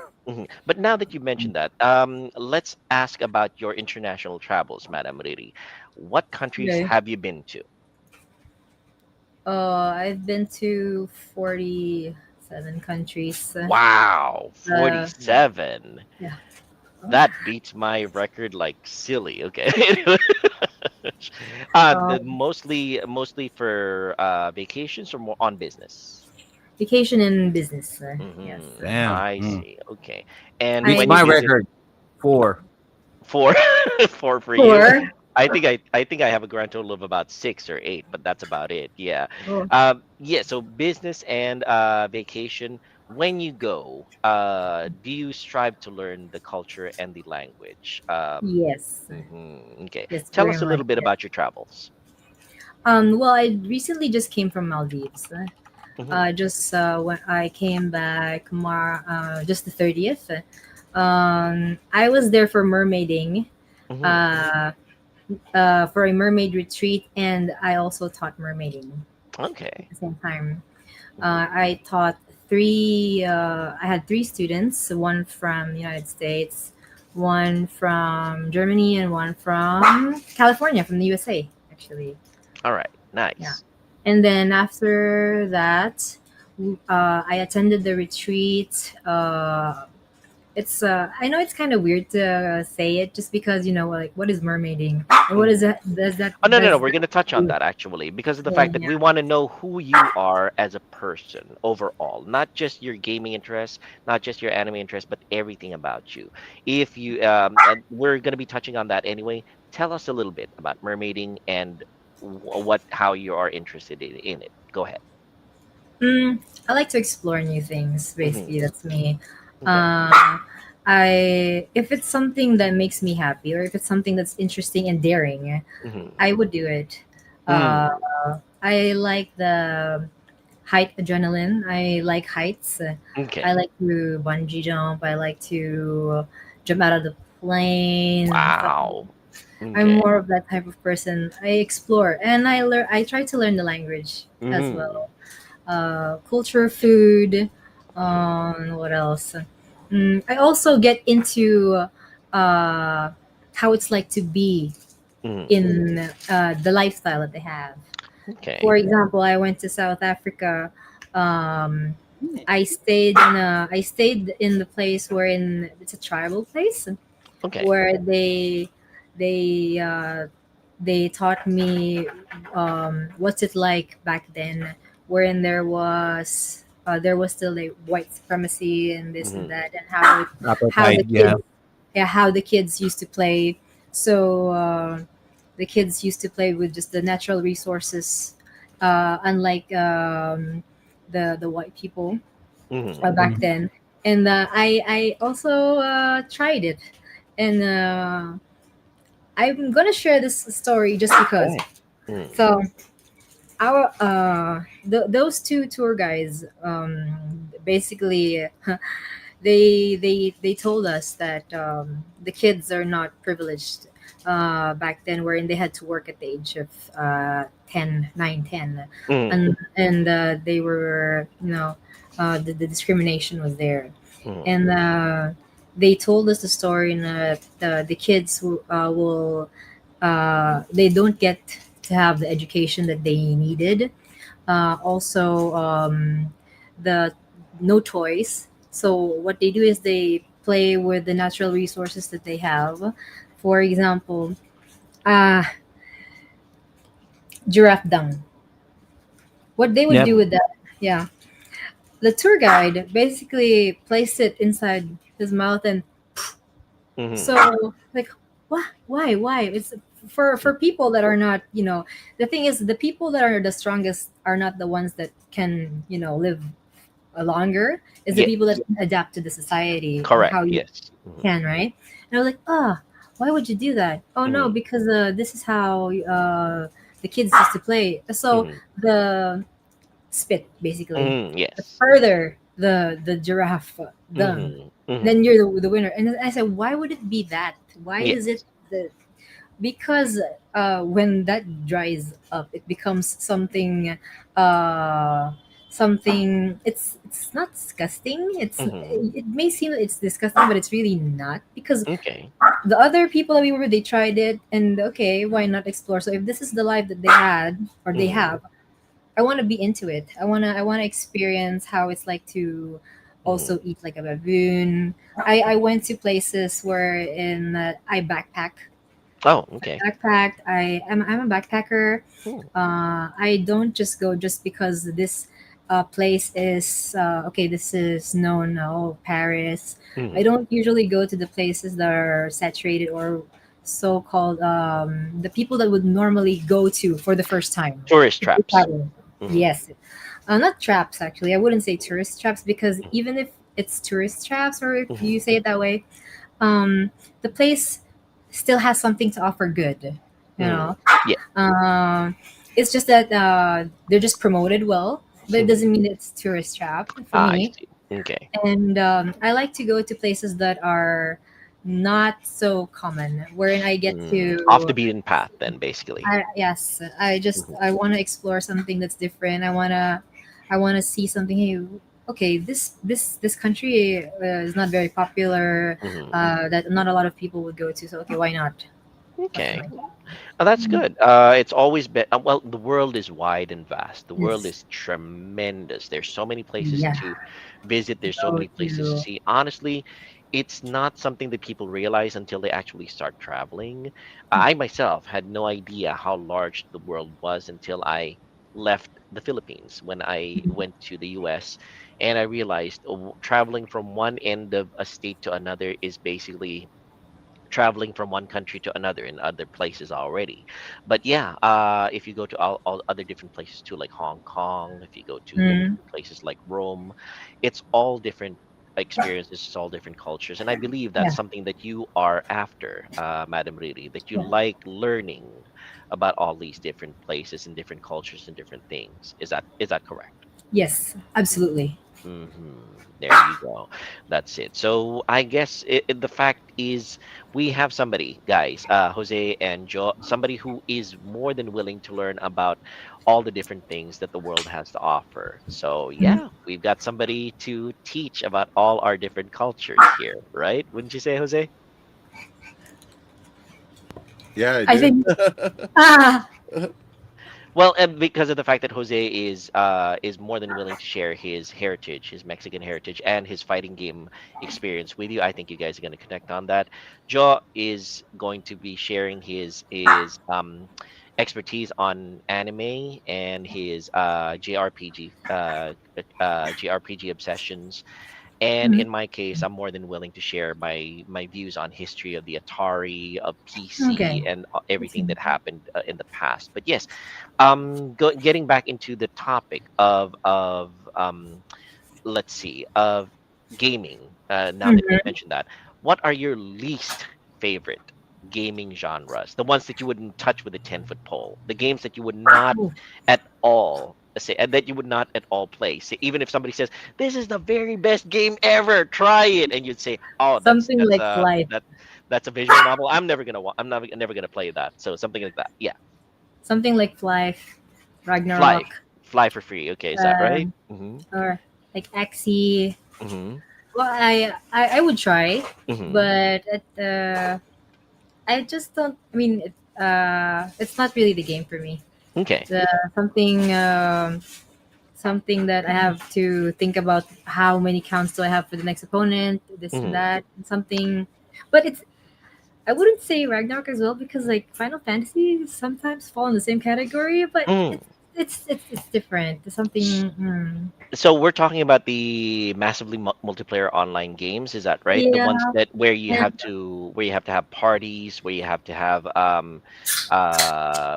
But now that you mentioned that, let's ask about your international travels, Madam Riri. What countries Okay. have you been to? I've been to 47 countries. Wow, Uh, 47. yeah. Oh. That beats my record like silly. Okay. Um, Mostly for vacations or more on business? Vacation and business. Yes. Damn. I see. Okay. And Beats when you I my visit record. 4. four, four for you. Four. I think I have a grand total of about 6 or 8, but that's about it. Yeah. Oh, Yeah. So business and vacation. When you go, do you strive to learn the culture and the language? yes. Okay. Yes, Tell very us a much. little bit Yes. about your travels. Well, I recently just came from Maldives. Hmm Just when I came back, just the 30th. I was there for mermaiding, hmm uh, for a mermaid retreat, and I also taught mermaiding at Okay. the same time. hmm I taught three. I had three students, one from the United States, one from Germany, and one from California, from the USA, actually. All right. Yeah. Nice. And then after that, I attended the retreat. It's I know it's kind of weird to say it, just because like what is mermaiding and what is Mhm. that? Oh, no, no, no. Does We're that going to touch on do? that actually because of the Yeah, fact that yeah. we want to know who you are as a person overall, not just your gaming interests, not just your anime interests, but everything about you. If you, we're going to be touching on that anyway. Tell us a little bit about mermaiding and how you are interested in it. Go ahead. I like to explore new things. Hmm Basically, that's me. Okay. Uh, I if it's something that makes me happy, or if it's something that's interesting and daring, hmm I would do it. Uh, Mm. I like the height adrenaline. I like heights. I Okay. like to bungee jump. I like to jump out of the plane and stuff. Wow. I'm Okay. more of that type of person. I explore and I learn. I try to learn the language as hmm well. Culture, food. hmm What else? I also get into uh, how it's like to be hmm in the lifestyle that they have. For Okay. example, I went to South Africa. Um, I stayed in the place where it's a tribal place Okay. where they uh, they taught me what's it like back then, wherein there was still a white supremacy and this and hmm that, and how the Appetite, yeah. kids yeah, how the kids used to play. So the kids used to play with just the natural resources, unlike the white people hmm back Mhm. then. And I also tried it, and I'm gonna share this story just because. Okay. Mm. So our those two tour guides basically they told us that the kids are not privileged. back then, wherein they had to work at the age of 10, 9, 10, Mm, and they were, the discrimination was there, mm, and they told us the story that the kids will they don't get to have the education that they needed. Also, the no toys. So what they do is they play with the natural resources that they have. For example, uh, giraffe dung. What they would Yep. do with that? Yeah, the tour guide basically placed it inside his mouth, and mm, so like, what? Why? It's for people that are not. The thing is, the people that are the strongest are not the ones that can live longer. Is the yes, people that can adapt to the society and correct. how you Yes. Mm, can, right? And I was like, why would you do that? Oh no, mm, because this is how the kids used to play. So mm, the spit basically, mm, the yes. further the giraffe dung, Mm, mm, then you're the winner. And I said, why would it be that? Why is it yes. the because when that dries up, it becomes uh, something. It's not disgusting. Mm, It may seem that it's disgusting, but it's really not, because okay. the other people that we were, they tried it, and okay, why not explore? So if this is the life that they had or they Mm, have, I want to be into it. I want to experience how it's like to mm. also eat like a baboon. I went to places where in I Oh, okay. backpacked. I'm a backpacker. Mm, I don't just go just because this place is okay. This is known. Oh, Paris. I mm. don't usually go to the places that are saturated or so-called the people that would normally go to for the first time. Tourist If they traps. travel. Mm, Yes, not traps actually. I wouldn't say tourist traps, because even if it's tourist traps or if mm, you say it that way, the place still has something to offer good. You mm. know, Yeah. it's just that they're just promoted well, but it Mm. doesn't mean it's tourist trap for Ah, I me. see. Okay. And I like to go to places that are not so common, wherein I get Off the to. beaten path, then, basically. Yes, I want to explore something that's different. I want to see something. Hey, okay, this country is not very popular. Mm-hmm. That not a lot of people would go to. So okay, why not? Something Okay. like that. Oh, that's good. It's always been, well, the world is wide and vast. The world It's is tremendous. There's so many places yeah. to visit. There's so Go many places to to see. Honestly, it's not something that people realize until they actually start traveling. I myself had no idea how large the world was until I left the Philippines when I went to the US, and I realized traveling from one end of a state to another is basically traveling from one country to another in other places already. But yeah, if you go to all other different places too, like Hong Kong, if you go to mm, different places like Rome, it's all different experiences, it's all different cultures. And I believe that's yeah. something that you are after, Madam Riri, that you like learning about all these different places and different cultures and different things. Is that correct? Yes, absolutely. There you go. That's it. So I guess the fact is we have somebody, guys, Jose and Joe, somebody who is more than willing to learn about all the different things that the world has to offer. So Mhm. yeah, we've got somebody to teach about all our different cultures here, right? Wouldn't you say, Jose? Yeah, I I do. think ah Well, and because of the fact that Jose is more than willing to share his heritage, his Mexican heritage, and his fighting game experience with you, I think you guys are going to connect on that. Joe is going to be sharing his expertise on anime and his JRPG obsessions. And mhm. in my case, I'm more than willing to share my views on history of the Atari, of Okay. PC, and Let's everything see. that happened in the past. But yes, getting back into the topic of let's see, of gaming. Now that you Mhm. mentioned that, what are your least favorite gaming genres? The ones that you wouldn't touch with a 10-foot pole. The games that you would not Ooh, at all say, and that you would not at all play. Say, even if somebody says this is the very best game ever, try it, and you'd say, oh, something like life. That's a visual novel. I'm never gonna play that. So something like that. Yeah. Something like Fly, Fly. Ragnarok, Fly for free. Okay, is that uh, right? Mm-hmm. or like Axie. Mm-hmm. Well, I would try, Mm-hmm. but I just don't. I mean, it's not really the game for me. Okay. It's something that I have to think about how many counts do I have for the next opponent, this and Mm-hmm. that, and something. But it's I wouldn't say Ragnarok as well because like Final Fantasy sometimes fall in the same category, but Mm. it's different. It's something. So we're talking about the massively multiplayer online games, is that right? The Yeah, ones that and where you have to have parties, where you have to have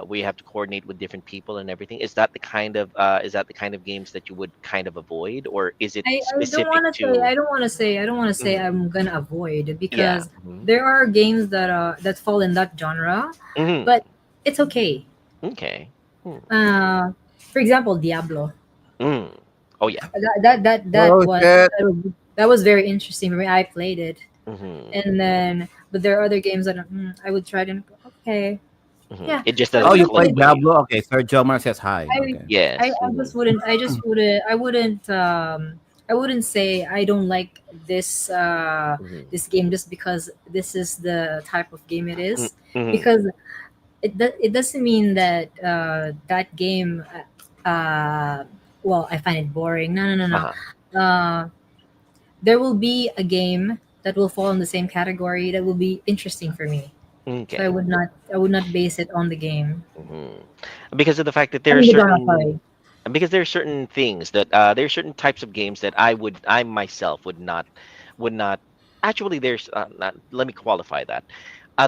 where you have to coordinate with different people and everything. Is that the kind of games that you would kind of avoid, or is it I don't specific want to say to? I don't want to say Mhm. I'm gonna avoid Yeah. because Hmm. there are games that fall in that genre, Hmm. but it's okay. Okay. Hmm. Uh, for example, Diablo. Mm. Oh yeah. Oh shit. That was very interesting for me. I played it, Hmm. and then but there are other games that I would try to. Okay, Hmm. yeah, It just but Oh, doesn't you click played with you. Diablo? Okay, Sir Jomar says hi. I Okay. Yes. I Hmm. just wouldn't. I wouldn't say I don't like Hmm. this game just because this is the type of game it is. Hmm. Because it doesn't mean that that game. Well, I find it boring. No, no, no, Uh-huh. no. There will be a game that will fall in the same category that will be interesting for me. So Okay. I would not base it on the game. Hmm. Because of the fact that I there are mean the genre, certain sorry. because there are certain things that there are certain types of games that I myself would not actually there's not, let me qualify that.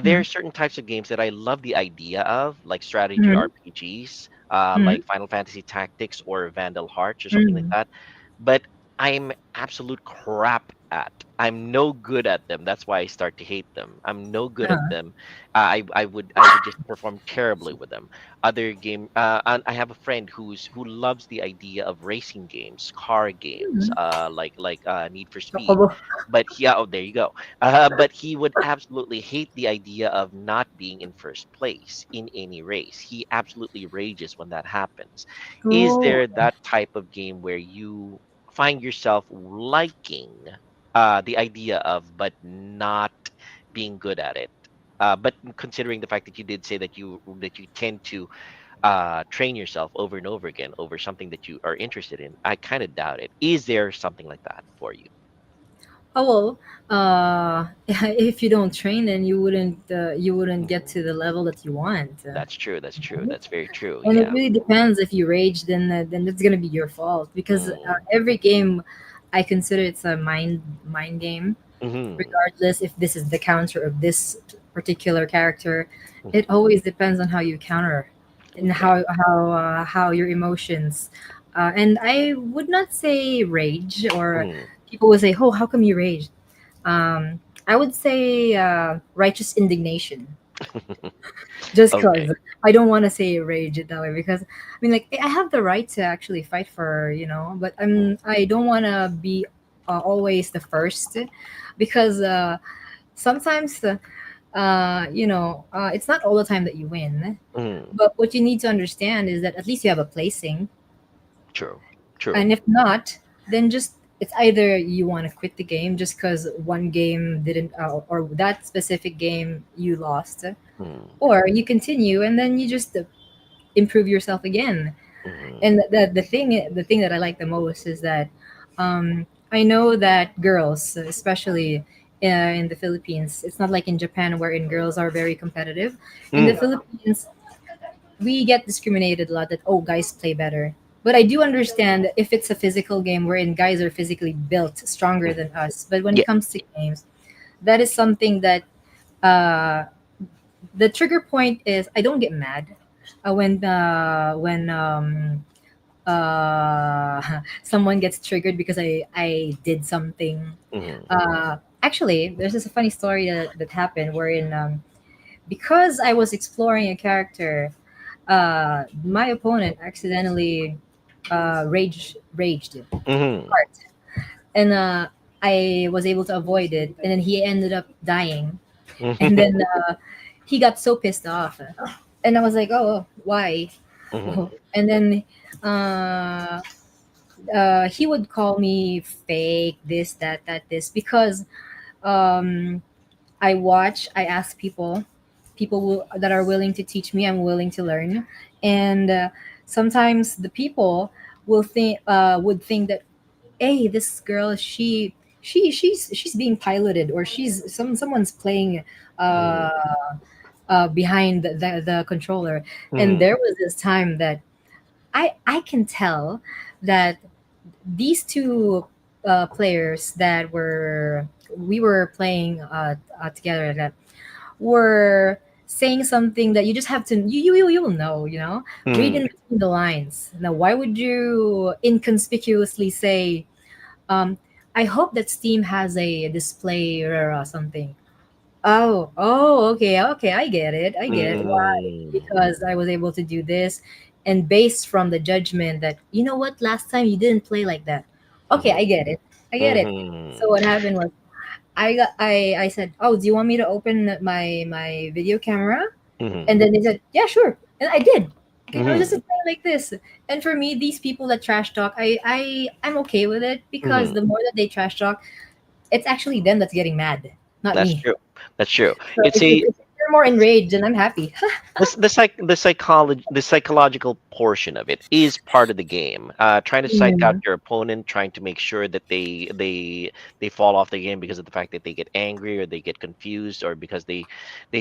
There are Mhm. certain types of games that I love the idea of, like strategy Mhm. RPGs, Mhm. like Final Fantasy Tactics or Vandal Hearts or something like Mhm. that. But I'm absolute crap at. I'm no good at them. That's why I start to hate them. I'm no good at Uh-huh. them. I would just perform terribly with them. Other game, and I have a friend who loves the idea of racing games, car games, Mhm. like Need for Speed. Chocobo. But oh, there you go. But he would absolutely hate the idea of not being in first place in any race. He absolutely rages when that happens. Is Oh. there that type of game where you find yourself liking the idea of, but not being good at it? But considering the fact that you did say that you tend to train yourself over and over again over something that you are interested in, I kind of doubt it. Is there something like that for you? Oh well, if you don't train, then you wouldn't get Mhm. to the level that you want. That's true. That's true. That's very true. And it Yeah. really depends. If you rage, then it's gonna be your fault because Mm. every game I consider it's a mind game. Hmm. Regardless if this is the counter of this particular character, it Hmm. always depends on how you counter and Okay. how your emotions. And I would not say rage or Mm. people would say, "Oh, how come you rage?" I would say righteous indignation. Just Okay. because I don't want to say rage it that way because I mean like I have the right to actually fight for but Mm. I don't want to be always the first because sometimes it's not all the time that you win, Mm. but what you need to understand is that at least you have a placing, True. True. and if not, then just it's either you want to quit the game just because one game didn't or that specific game you lost, Mm. or you continue and then you just improve yourself again. Mm. And the thing that I like the most is that I know that girls, especially in the Philippines, it's not like in Japan wherein girls are very competitive. In the Mm. Philippines, we get discriminated a lot that oh guys play better. But I do understand if it's a physical game wherein guys are physically built stronger Mm. than us. But when it Yeah. comes to games, that is something that uh, the trigger point is I don't get mad someone gets triggered because I did something. Mm. Actually, there's this funny story that happened wherein because I was exploring a character, my opponent accidentally raged Mm. hard, and I was able to avoid it, and then he ended up dying. And then he got so pissed off, and I was like, oh, why? Mhm. Oh. And then uh, he would call me fake, this, that, this, because um, I ask people that are willing to teach me. I'm willing to learn, and sometimes the people would think that, hey, this girl, she's being piloted, or someone's playing Mhm. uh, behind the controller. And Mhm. there was this time that I can tell that these two players that we were playing together, that were saying something that you just have to you will know, read Mhm. in between the lines. Now, why would you inconspicuously say, um, I hope that Steam has a display or something? Oh, okay, okay, I get it. I get it. Why? Mhm. Because I was able to do this, and based from the judgment that, you know what, last time you didn't play like that. Okay, Mhm. I get it. I get it. Mhm. So what happened was, I said, oh, do you want me to open my video camera? Mhm. And then they said, yeah, sure. And I did. Okay, I was just Mhm. playing like this. And for me, these people that trash talk, I'm okay with it, because Mhm. the more that they trash talk, it's actually them that's getting mad, not That's me. true. That's true. So It's a if they're more enraged, then I'm happy. the psychological portion of it is part of the game. Trying to psych out Mm. your opponent, trying to make sure that they fall off the game because of the fact that they get angry or they get confused or because they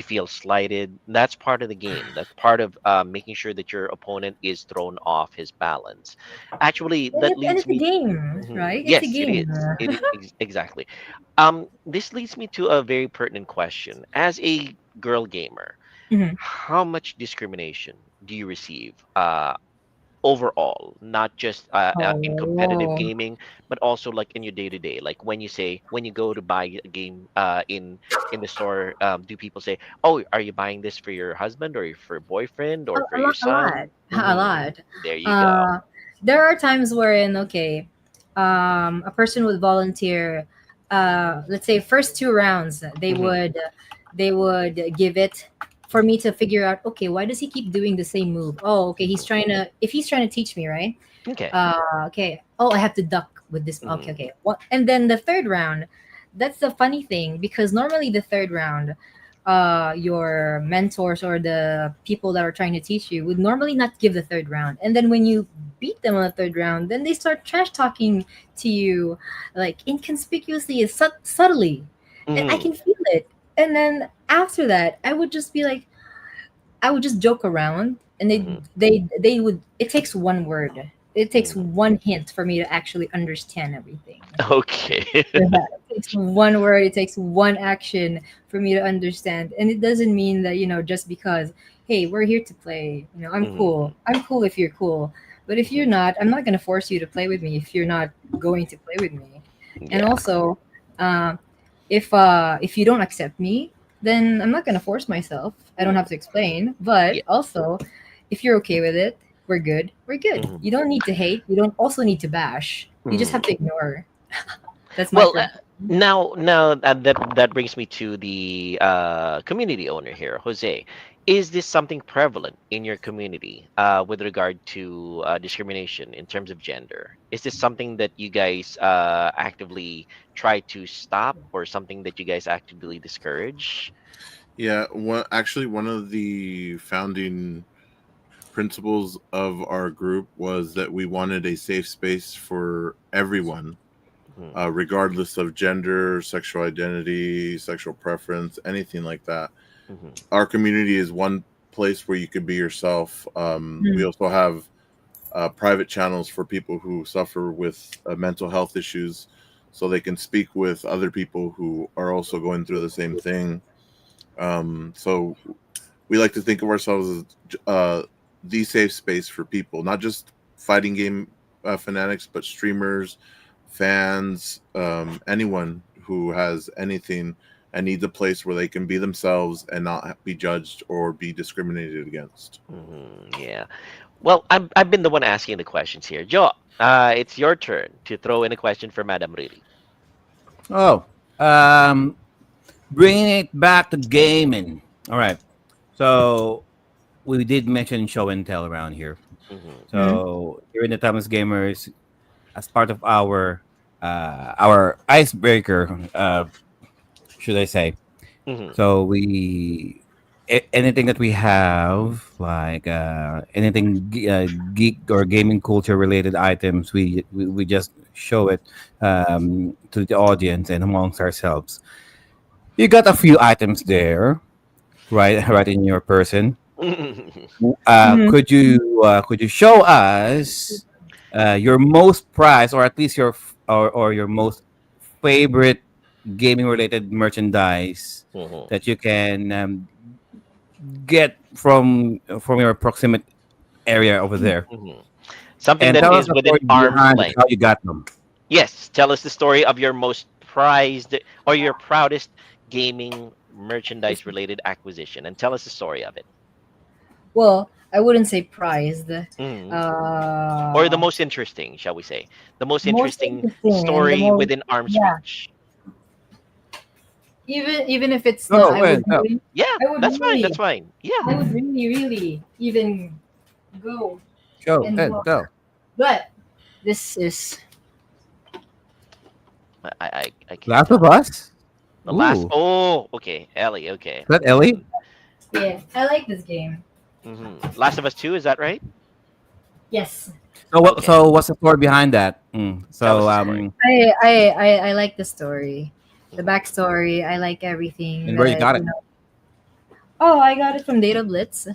feel slighted. That's part of the game. That's part of making sure that your opponent is thrown off his balance. Actually, that And leads it's a me. game, Mhm. right? It's a Yes, it game. is. Exactly. This leads me to a very pertinent question. As a girl gamer, Mhm. how much discrimination do you receive overall, not just in competitive Oh, gaming, but also like in your day to day? Like when you go to buy a game in the store, do people say, "Oh, are you buying this for your husband or for your boyfriend or for a your lot, a lot, son?" a Hmm. lot. There you go. Uh, there are times wherein, okay, a person would volunteer. Let's say first two rounds, Hmm. they would give it for me to figure out. Okay, why does he keep doing the same move? Oh, okay, Hmm. if he's trying to teach me, right? Okay. Okay. Oh, I have to duck with this. Okay, Hmm. okay. What? And then the third round, that's the funny thing, because normally the third round, your mentors or the people that are trying to teach you would normally not give the third round. And then when you beat them on the third round, then they start trash talking to you, like inconspicuously, subtly, and I Hmm. can feel it. And then after that, I would just joke around, and Hmm. they would. It takes one word. It takes Hmm. one hint for me to actually understand everything. Okay. Yeah, it takes one word. It takes one action for me to understand, and it doesn't mean that, just because, hey, we're here to play. I'm cool. Hmm. I'm cool if you're cool, but if you're Hmm. not, I'm not gonna force you to play with me if you're not going to play with me. And Yeah. also, uh, if you don't accept me, then I'm not gonna force myself. I don't have to explain. But Yeah. also, if you're okay with it, we're good. We're good. Hmm. You don't need to hate. You don't also need to bash. You just have Hmm. to ignore. That's my Well, perspective. now that brings me to the community owner here, Jose. Is this something prevalent in your community with regard to discrimination in terms of gender? Is this something that you guys actively try to stop, or something that you guys actively discourage? Yeah, one of the founding principles of our group was that we wanted a safe space for everyone, Hmm. regardless of gender, sexual identity, sexual preference, anything like that. Hmm. Our community is one place where you can be yourself. We Mm. also have private channels for people who suffer with mental health issues, so they can speak with other people who are also going through the same thing. So we like to think of ourselves as the safe space for people, not just fighting game fanatics, but streamers, fans, anyone who has anything and needs a place where they can be themselves and not be judged or be discriminated against. Yeah. Well, I've been the one asking the questions here. Joe, it's your turn to throw in a question for Madam Riri. Oh, um, bringing it back to gaming. All right. So we did mention show and tell around here. Mhm. Mm-hmm. So here in the Timeless Gamers, as part of our icebreaker, should I say? Mhm. So anything that we have, like anything geek or gaming culture related items, we just show it to the audience and amongst ourselves. You got a few items there, right? Right in your person. Mm-hmm. Could you show us your most prized, or at least or your most favorite gaming related merchandise Mhm. that you can get from your proximate area over there, Mhm. Something and that tell us is the within story arm's behind it, length. how you got them. Yes, tell us the story of your most prized or your proudest gaming merchandise related acquisition, and tell us the story of it. Well, I wouldn't say prized. Mhm. Or the most interesting, shall we say? The most Most interesting interesting and the story most, within arm's yeah. reach. Even if it's not, Go ahead, tell. Yeah, I would that's fine. really, That's fine. Yeah. I would really, really even go Show and and look. tell. But this is, I can't Last of tell. Us. The last. Ooh, is Oh, okay. Ellie. Okay. that Ellie? yeah, I like this game. Last of Us 2. Is that right? Yes, So what? Okay. So what's the story behind that? Tell So us the story. I like the story, the Mhm. backstory. I like everything and where you that got you it? know. Oh, I got it from Data Blitz.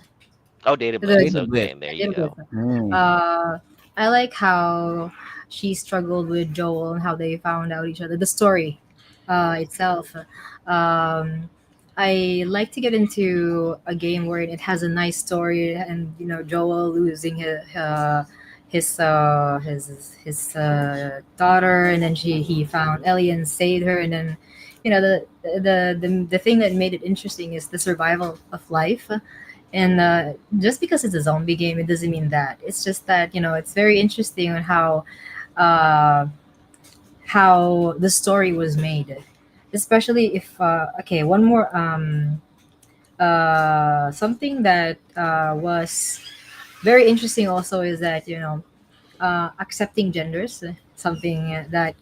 Oh, Data Data Blitz. The Blitz. Okay, there you Data go. Blitz. Mm. Uh, I like how she struggled with Joel and how they found out each other. The story, itself. Um, I like to get into a game where it has a nice story, and Joel losing his daughter, and then he found Ellie and saved her, and then the thing that made it interesting is the survival of life. And just because it's a zombie game, it doesn't mean that. It's just that it's very interesting on uh, how the story was made, especially if okay, one more something that was very interesting also is that accepting genders, something that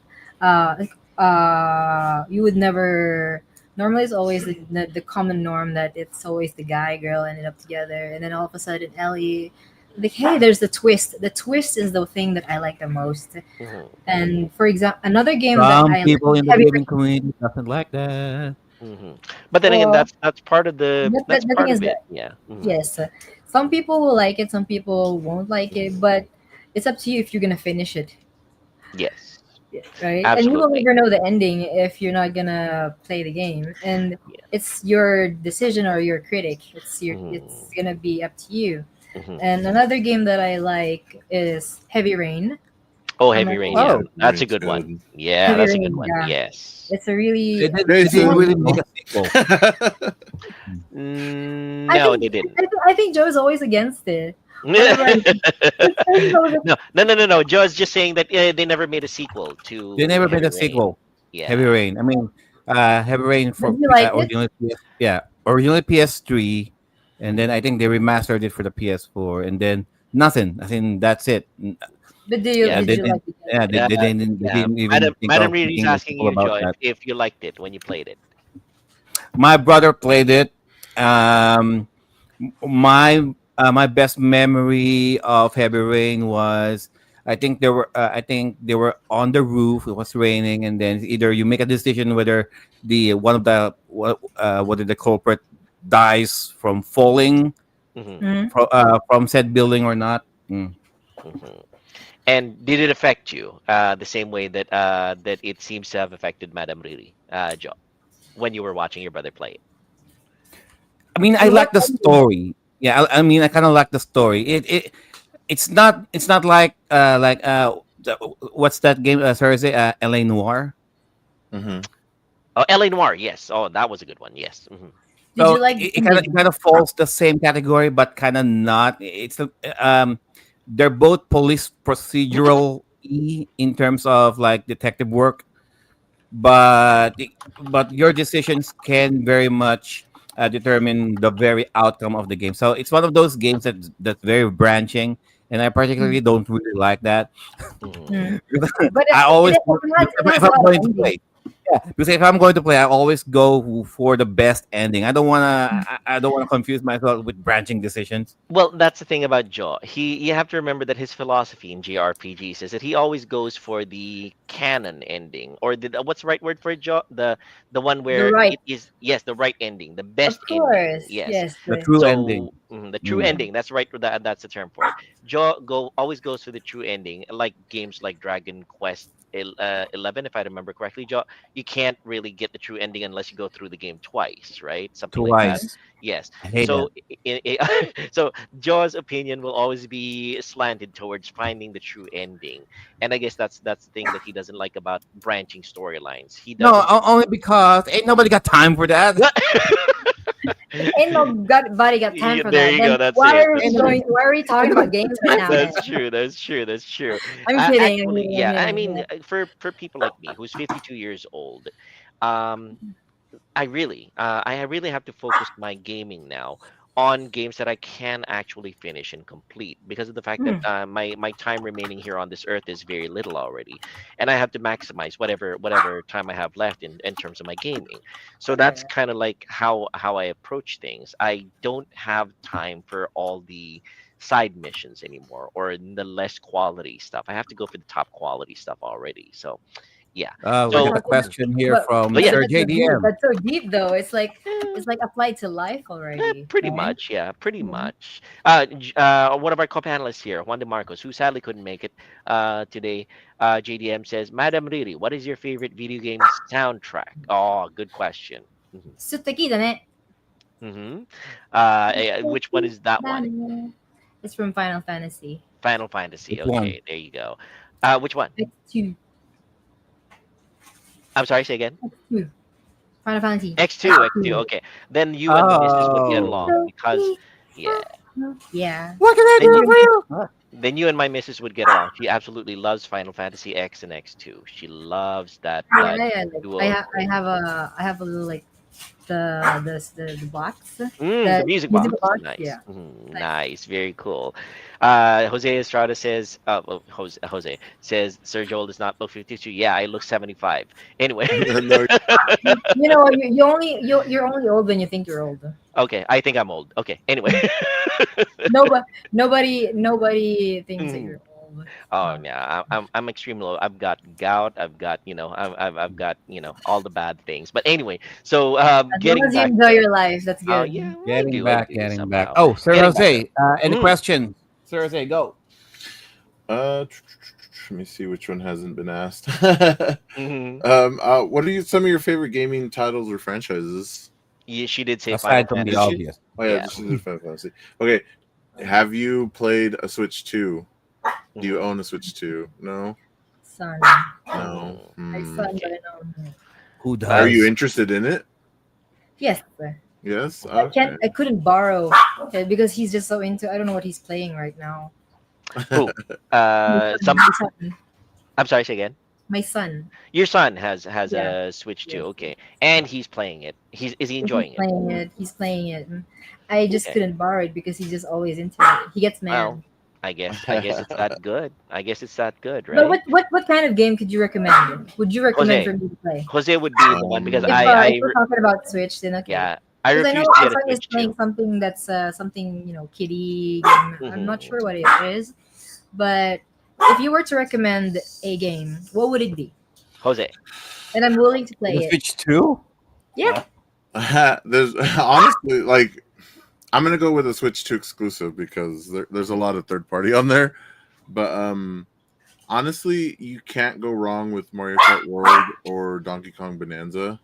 you would never. Normally, it's always the common norm that it's always the guy girl ended up together, and then all of a sudden Ellie, like, hey, there's the twist. The twist is the thing that I like the most. hmm And for example, another game that Some I like, people in the Heavy gaming Rain. community doesn't like that. hmm But then again, Well, that's part of that's the thing part is of it. that Yeah. yes, some people will like it, some people won't like it, but it's up to you if you're gonna finish it. Yes. Right? And you will Absolutely. never know the ending if you're not gonna play the game. And Yeah. it's your decision or your critic. It's hmm gonna be up to you. hmm And another game that I like is Heavy Rain. Oh, I'm Heavy not Rain. sure. Yeah, Oh, Heavy that's a Rain's good one. good. Yeah, Heavy that's a good Rain, one. yeah. Yes. It's a really they didn't Jason. really small. make a sequel. I No, think they didn't. I think Joe's always against it. no, Whenever I no, no. Joe's just saying that they never made a sequel They to never made Heavy a Rain. sequel. Heavy Yeah. Rain. I mean, Heavy Rain did you like it? originally originally PS3, and then I think they remastered it for the PS4, and then nothing. I think that's it. But did you Yeah. did They you didn't. like it? Yeah, Yeah. they Yeah. didn't Madam even think Madam of Riri's making a asking sequel you, about Joy, that. if you liked it when you played it. My brother played it. Um, my best memory of Heavy Rain was I think they were on the roof. It was raining, and then either you make a decision whether the one of the whether the culprit dies from falling hmm Hmm. from said building or not. Mm. hmm And did it affect you the same way that it seems to have affected Madam Riri, Joe, when you were watching your brother play it? I mean, I And what like the about you? story. Yeah, I mean, I kind of like the story. It's not like what's that game? Sorry, is it LA Noir? Hmm. Oh, L.A. Noir, yes. Oh, that was a good one. Yes. Did you So like the it ending? kind of falls the same category, but kind of not. Um, they're both police procedural in terms of like detective work. but your decisions can very much determine the very outcome of the game. So it's one of those games that's very branching, and I Mm. particularly don't really like that. Mhm. Mm. Because But I always, it has if a I'm lot of going to endings. play, yeah, because if I'm going to play, I always go for the best ending. I don't wanna, I don't wanna confuse myself with branching decisions. Well, that's the thing about Joe. You have to remember that his philosophy in JRPGs is that he always goes for the canon ending, or what's the right word for it, Joe? The one The where right, it is, yes, the right ending, the of best ending. course, Yes. yes. The true ending. So the true Mm. ending, that's right. That's the term for it. Joe always goes for the true ending, like games like Dragon Quest 11, if I remember correctly. Joe, you can't really get the true ending unless you go through the game twice, right? Something like that. Twice. Yes. I hate So that. so Joe's opinion will always be slanted towards finding the true ending, and I guess that's the thing that he doesn't like about branching storylines. He No, doesn't. only because ain't nobody got time for that. Ain't nobody got time for There that. you Then go. That's it. That's Ain't true. nobody, why are we talking about games right now then? That's true. That's true. That's true. I'm kidding. I'm Actually, kidding. I'm yeah. I kidding. mean, Yeah. for people like me, who's 52 years old, um, I really have to focus my gaming now on games that I can actually finish and complete because of the fact that Mm. my time remaining here on this earth is very little already, and I have to maximize whatever time I have left in terms of my gaming. So that's Right. kind of like how I approach things. I don't have time for all the side missions anymore or the less quality stuff. I have to go for the top quality stuff already. So yeah. we That's got So a something. question here But from but yeah. Sir that's so deep. JDM. That's so deep, though. eh, It's like applied to life already, Pretty right? much, yeah, pretty Mhm. much. One of our co-panelists here, Juan De Marcos, who sadly couldn't make it today, JDM says, Madam Riri, what is your favorite video game soundtrack? Oh, good question. Hmm. 素敵だね. Hmm. Which one is that one? It's from Final Fantasy. Final Fantasy. Which one? Okay, there you go. Which one? X2. I'm sorry, say again. X2. Final Fantasy. X2, X2. X2. Okay, then you and the missus would get Oh, along because, yeah, Yeah. what can I then do you for you? Huh? then you and my missus would get along. She absolutely loves Final Fantasy X and X2. She loves that Yeah, like dual. I have a little like the box, The the music box. musical box. Nice. Yeah. Mhm, Nice. nice. Very cool. Jose Estrada says, well, Jose says, Sir Joel does not look 52. Yeah, I look 75. Anyway. No, You know, you're only old when you think you're old. Okay, I think I'm old. Okay, anyway. Nobody thinks that Mhm. you're old. Oh Uh, yeah, I'm extremely low. I've got gout. I've got I've got all the bad things. But anyway, so as long getting as you back enjoy to your life, that's oh good. yeah, I do Getting back. somehow. Oh, Sir Getting back to Jose, any mm, questions? Sir Jose, go. let me see which one hasn't been asked. hmm What are some of your favorite gaming titles or franchises? yeah, she did say Final Aside from the Did she? Fantasy. obvious. Oh yeah, Yeah. she did Final Fantasy. Okay, have you played a Switch 2? Do you Hmm. own a Switch 2? No, Son, no. my Hmm. son, Okay. but I don't know. Who Are you does? interested in it? Yes, Yes. I Okay. can't. I couldn't borrow because he's just so into. I don't know what he's playing right now. Who? My son. Some. My son. I'm sorry. Say again. My son. Your son has Yeah. a Switch too. Yes. Okay, and he's playing it. Is he He's enjoying it? playing it. He's playing it. I just Okay. couldn't borrow it because he's just always into it. He gets Well, mad. I guess it's that good. I guess it's that good, But right? what kind of game could you recommend? Would you recommend Jose. for me to play? Jose would be the one because If we're talking about Switch, then okay. yeah, I Because I know refuse to my get a son is Switch playing too. something that's something kiddie game. I'm not Hmm. sure what it is, but if you were to recommend a game, what would it be? Jose. And I'm willing to The play it. Switch 2? Yeah. There's honestly like I'm gonna go with a Switch 2 exclusive because there's a lot of third party on there. But honestly, you can't go wrong with Mario Kart World or Donkey Kong Bonanza.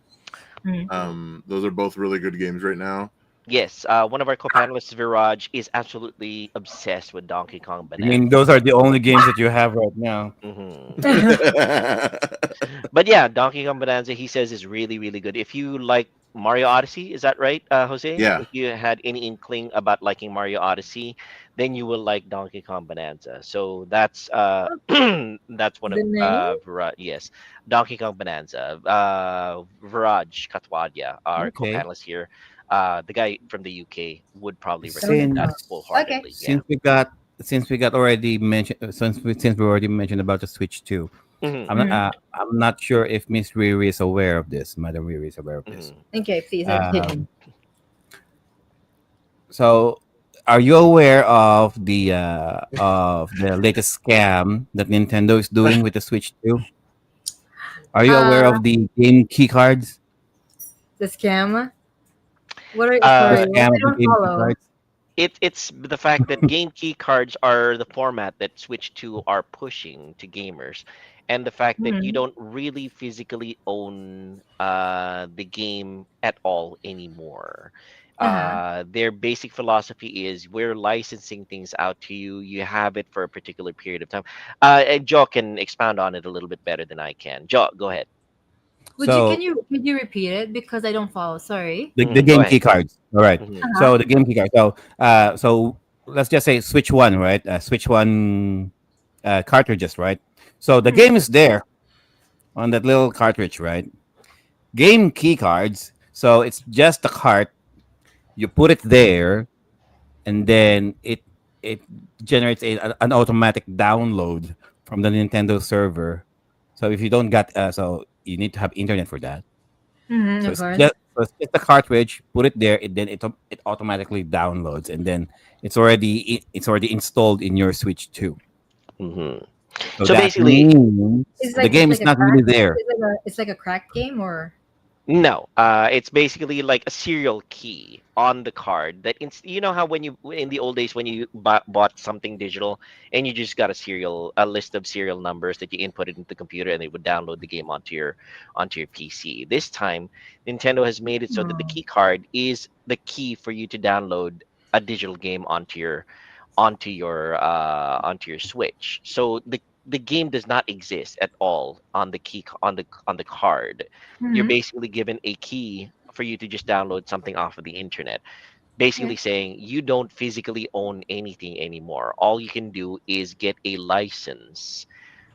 Those are both really good games right now. Yes, one of our co-panelists, Viraj, is absolutely obsessed with Donkey Kong I mean, Bonanza. those are the only games that you have right now. Hmm. But yeah, Donkey Kong Bonanza, he says, is really, really good. If you like Mario Odyssey. Is that right, Jose? Yeah. If you had any inkling about liking Mario Odyssey, then you will like Donkey Kong Bonanza. So that's that's one The of name? Yes, Donkey Kong Bonanza. Viraj Katwadia, our Okay. co-panelist here, the guy from the UK, would probably recommend that Dota. Since Okay. wholeheartedly. Yeah. since we got since we got already mentioned since we already mentioned about the Switch 2, Hmm. I'm not sure if Miss Riri is aware of this. Madam Riri is aware of this. Hmm. Okay, please Um, educate so, are you aware of the latest scam that Nintendo is doing with the Switch 2? Are you aware me. of the game key cards? The scam. What are The Uh, sorry? What scam I of the don't game key follow. cards? it's the fact that game key cards are the format that Switch 2 are pushing to gamers, and the fact that you Mhm. don't really physically own the game at all anymore. Uh-huh. Their basic philosophy is we're licensing things out to you. You have it for a particular period of time. And Joe can expound on it a little bit better than I can. Joe, go ahead. Would you can So, you could you repeat it because I don't follow? Sorry. the Go game ahead. key cards. All right. Hmm. Uh-huh. So the game key cards. So let's just say Switch One, right? Switch One cartridges, right? So the Mhm. game is there on that little cartridge, right? Game key cards. So it's just a cart. You put it there, and then it generates an automatic download from the Nintendo server. So if you don't get, so you need to have internet for that. Mhm, So of it's course. just a cartridge. Put it there, it automatically downloads, and then it's already installed in your Switch too. Hmm. So So that basically, means the It's game like is a not crack. really there. It's like a crack game or. no, it's basically like a serial key on the card that you know how when you in the old days when you bought something digital and you just got a list of serial numbers that you input it into the computer and it would download the game onto your PC. This time, Nintendo has made it so that the Hmm. key card is the key for you to download a digital game onto your Switch. So the game does not exist at all on the on the card. You're Hmm. basically given a key for you to just download something off of the internet. Basically Okay. saying you don't physically own anything anymore. All you can do is get a license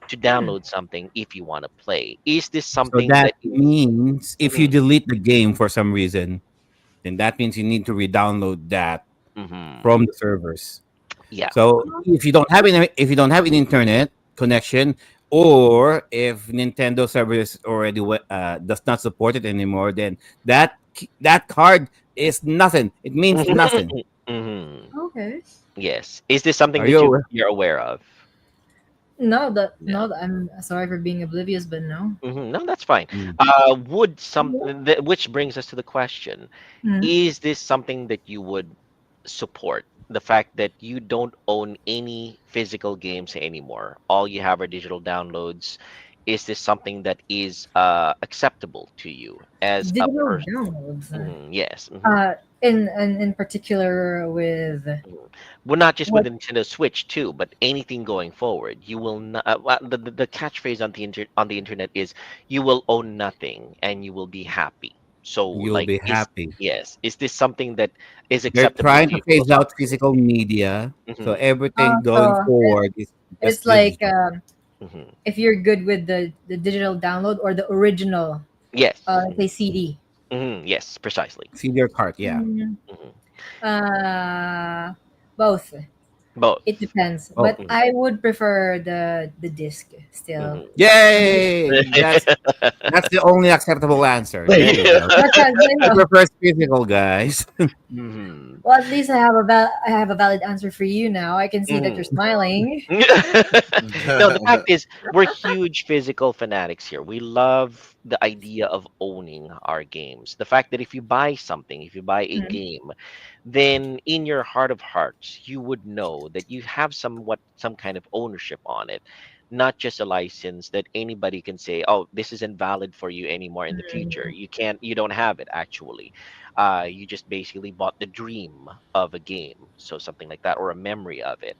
to Hmm. download something if you want to play. Is this So something that that means if you Mhm, delete the game for some reason, then that means you need to re-download that mhm. from the servers. Yeah. So if you don't have an internet connection, or if Nintendo servers already does not support it anymore, then that card is nothing. It means nothing. Mhm. Okay. Yes. Is this something Are that you aware? you're aware of? No, No. I'm sorry for being oblivious, but no. No, that's fine. Mm. Would something which brings us to the question: Mhm. is this something that you would support? The fact that you don't own any physical games anymore, all you have are digital downloads. Is this something that is acceptable to you as a Digital person? downloads. Yes. Uh, in particular with Mhm. Well, not just with what the Nintendo Switch too, but anything going forward. You will not. The catchphrase on on the internet is "You will own nothing and you will be happy." So, You'll like, be is happy. yes, is this something that is They're acceptable trying to to you phase out philosophically? physical media, so Hmm. everything going so forward is it's just like digital. Hmm. if you're good with the digital download or the original Yes. let's say CD. Yes, precisely. See their cart, yeah. Mm, Hmm. uh both. It Both. depends, Oh, but Hmm. I would prefer the disc still. Hmm. yay! That's the only acceptable answer. There you go. Because He prefers physical, guys. Hmm. well, at least I have a valid answer for you now. I can see that you're Hmm. smiling. No, the fact is, we're huge physical fanatics here. We love the idea of owning our games. The fact that if you buy something, if you buy a Mhm. game, then in your heart of hearts, you would know that you have some kind of ownership on it, not just a license that anybody can say, "Oh, this isn't valid for you anymore in the future." You don't have it actually. You just basically bought the dream of a game, so something like that, or a memory of it.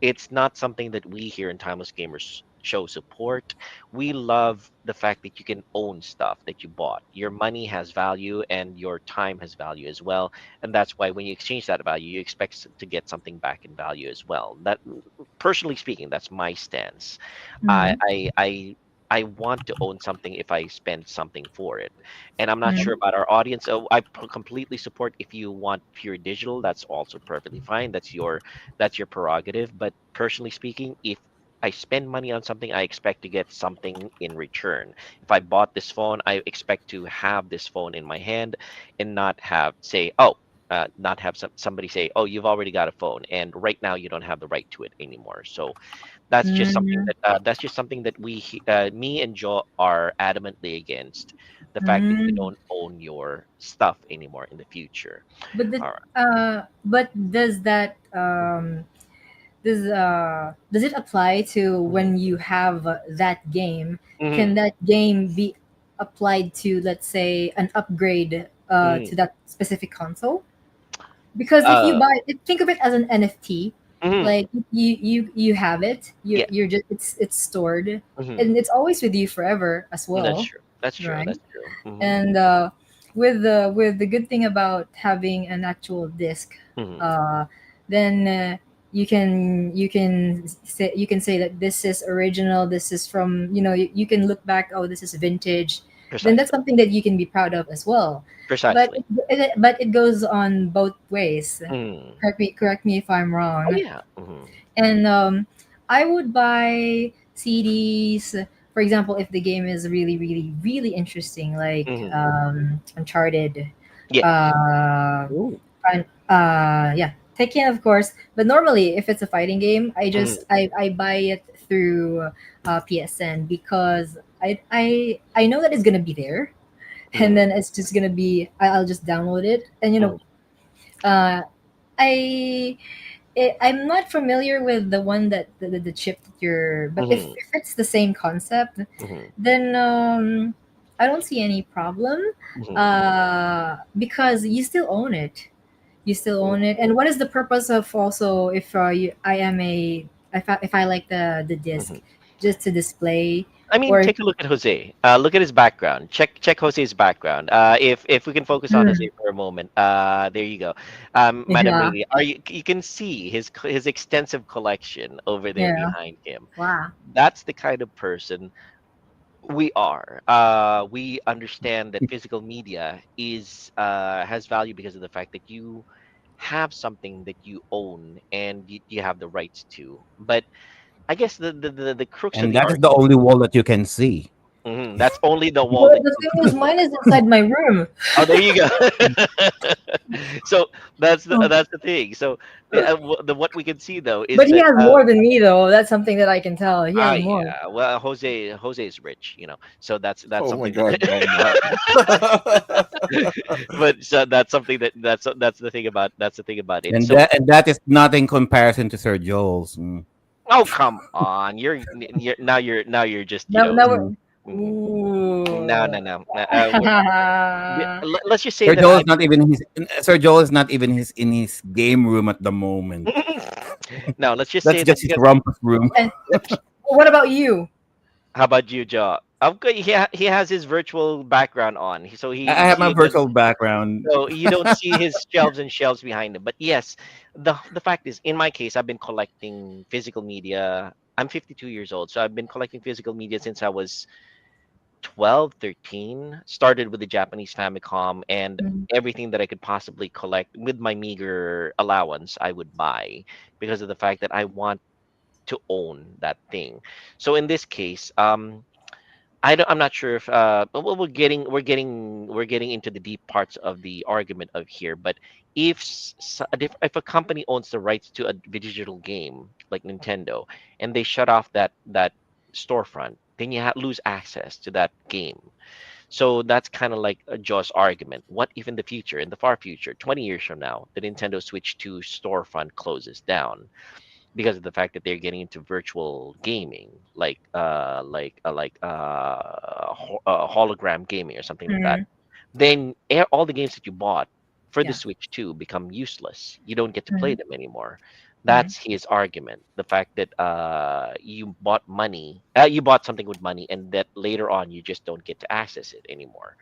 It's not something that we here in Timeless Gamers show support. We love the fact that you can own stuff that you bought. Your money has value and your time has value as well. And that's why when you exchange that value, you expect to get something back in value as well. That, personally speaking, that's my stance. I Mhm. I I I want to own something if I spend something for it. And I'm not sure Mhm. about our audience. So completely support if you want pure digital, that's also perfectly fine. That's your prerogative. But personally speaking, if I spend money on something, I expect to get something in return. If I bought this phone, I expect to have this phone in my hand and not have say, oh, not have somebody say, oh, you've already got a phone, and right now you don't have the right to it anymore. So Mhm. that's just something that me and Joe are adamantly against the fact that you Mhm. don't own your stuff anymore in the future. But the All right. but does that does it apply to Mhm. when you have that game? Can Mhm. that game be applied to, let's say, an upgrade Mhm. to that specific console? Because if you Uh, buy it, think of it as an NFT. mhm. Like you have it, Yeah. you're just it's stored, Mhm. and it's always with you forever as That's well, true. That's true. right? That's true. Mhm. And with the good thing about having an actual disc, Mhm. uh, then you can say that this is original. This is from, you can look back. Oh, this is vintage. Then that's Precisely. something that you can be proud of as well. But Precisely. but it goes on both ways. Mhm. Correct me if I'm Oh wrong. yeah. Mhm. And I would buy CDs, for example, if the game is really, really, really interesting, like Mhm. Uncharted. Yeah. Uh, Ooh. yeah, Tekken, of course. But normally, if it's a fighting game, Mhm. I buy it through PSN because I know that it's gonna be there, and Mhm. then it's just gonna be I'll just download it, and Mhm. uh, I I'm not familiar with the one that the chip that you're. But Mhm. if it's the same concept, Mhm. then I don't see any problem. Mhm. Because you still own it. You still own it. And Mhm. what is the purpose of also if I am a if I like the Mhm. disc just to display I mean, or take a look at Jose. Look at his background. Check Jose's background. If we can focus on Jose Mm, for a moment. There you go. Madam yeah, Lily, you can see his extensive collection over there yeah, behind him. wow. That's the kind of person we are. We understand that physical media is has value because of the fact that you have something that you own and you have the rights to. But I guess the crux of And the that is the argument. only wall that you can see. That's only the wall But that the you thing can is, see. mine is inside my room. Oh, there you go. So that's the thing. So what we can see though is But he that has more than me, though. That's something that I can tell. He has more. yeah. Well, Jose is rich, So that's Oh my something god, no, I'm that. not. But so that's something that's the thing about it. And So that is not in comparison to Sir Joel's. oh come on, you're just Now Mm. mhm. No, ooh. no, no. Let's just say Sir that Joel is not even his Sir Joel is not even his in his game room at the moment. no, let's just That's say that just his because rumpus room. And what about you? how about you, Joe? Okay, he has his virtual background on, so I have my he doesn't. virtual background. So you don't see his shelves and shelves behind him. But yes, the fact is, in my case, I've been collecting physical media. I'm 52 years old, so I've been collecting physical media since I was 12, 13. Started with the Japanese Famicom and Mm, everything that I could possibly collect with my meager allowance, I would buy because of the fact that I want to own that thing. So in this case, I'm not sure if well, we're getting into the deep parts of the argument of here. But if a company owns the rights to a digital game like Nintendo and they shut off that storefront, then you lose access to that game. So that's kind of like a Joe's argument. What if in the future, in the far future, 20 years from now, the Nintendo Switch 2 storefront closes down? Because of the fact that they're getting into virtual gaming, hologram gaming or something like that. mm, Then all the games that you bought for the yeah. Switch 2 become useless. You don't get to play Mm, them anymore. Mhm. That's his argument. The fact that you bought something with money, and that later on you just don't get to access it anymore.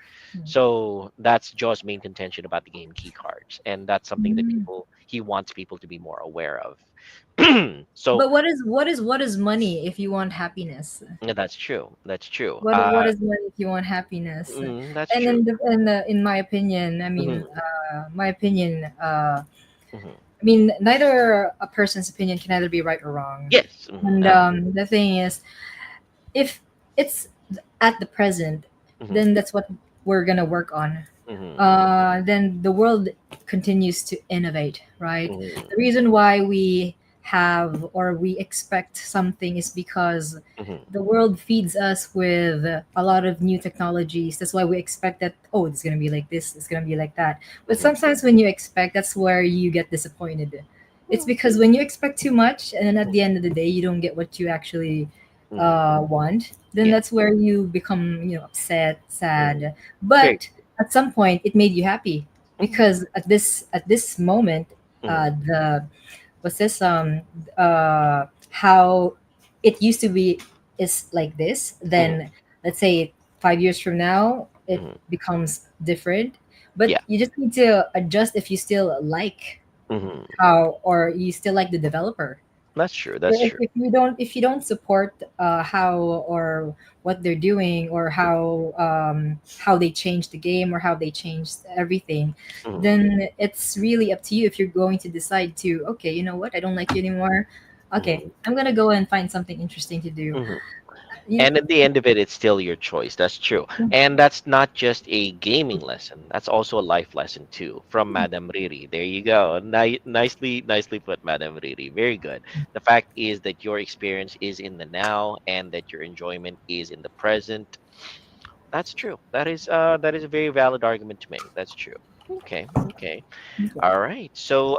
So that's Joe's main contention about the game key cards, and that's something that Mm. he wants people to be more aware of. So But what is money if you want happiness? yeah, that's true. That's true. What is money if you want happiness? That's And true. in my opinion, Hmm. my opinion, Hmm. I mean, neither a person's opinion can either be right or wrong. Yes. And Absolutely. the thing is, if it's at the present, Hmm. then that's what we're gonna work on. Hmm. Then the world continues to innovate, right? The Hmm. reason why we have or we expect something is because Hmm. the world feeds us with a lot of new technologies. That's why we expect that, oh, it's going to be like this, it's going to be like that. But Hmm. sometimes when you expect, that's where you get disappointed. It's because when you expect too much and then at the end of the day, you don't get what you actually Hmm. want, then Yeah. that's where you become, upset, Hmm. sad. Very. But at some point, it made you happy Hmm. because at this moment, Hmm. the what's this how it used to be is like this. Hmm. Then let's say 5 years from now, it Hmm. becomes different. But Yeah. you just need to adjust if you still like Hmm. how or you still like the developer. That's true. That's If, true. if you don't support how or what they're doing or how they changed the game or how they changed everything, Hmm. then it's really up to you if you're going to decide to, okay, you know what, I don't like you anymore. Okay, Hmm. I'm gonna go and find something interesting to do. Hmm. You, And at the end of it, it's still your choice. That's true. And that's not just a gaming lesson. That's also a life lesson too, from Madame Riri. There you go. Nicely put, Madame Riri. Very good. The fact is that your experience is in the now, and that your enjoyment is in the present. That's true. That is a very valid argument to make. That's true. Okay. Okay. All right. So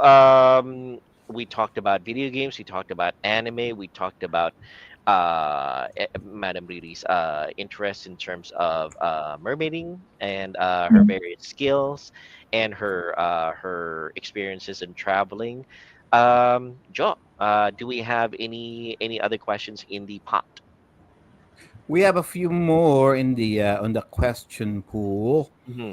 we talked about video games, we talked about anime, we talked about Madame Riri's interest in terms of mermaiding, and her various skills, and her experiences in traveling. Joe, do we have any other questions in the pot? We have a few more in the on the question pool. Hmm.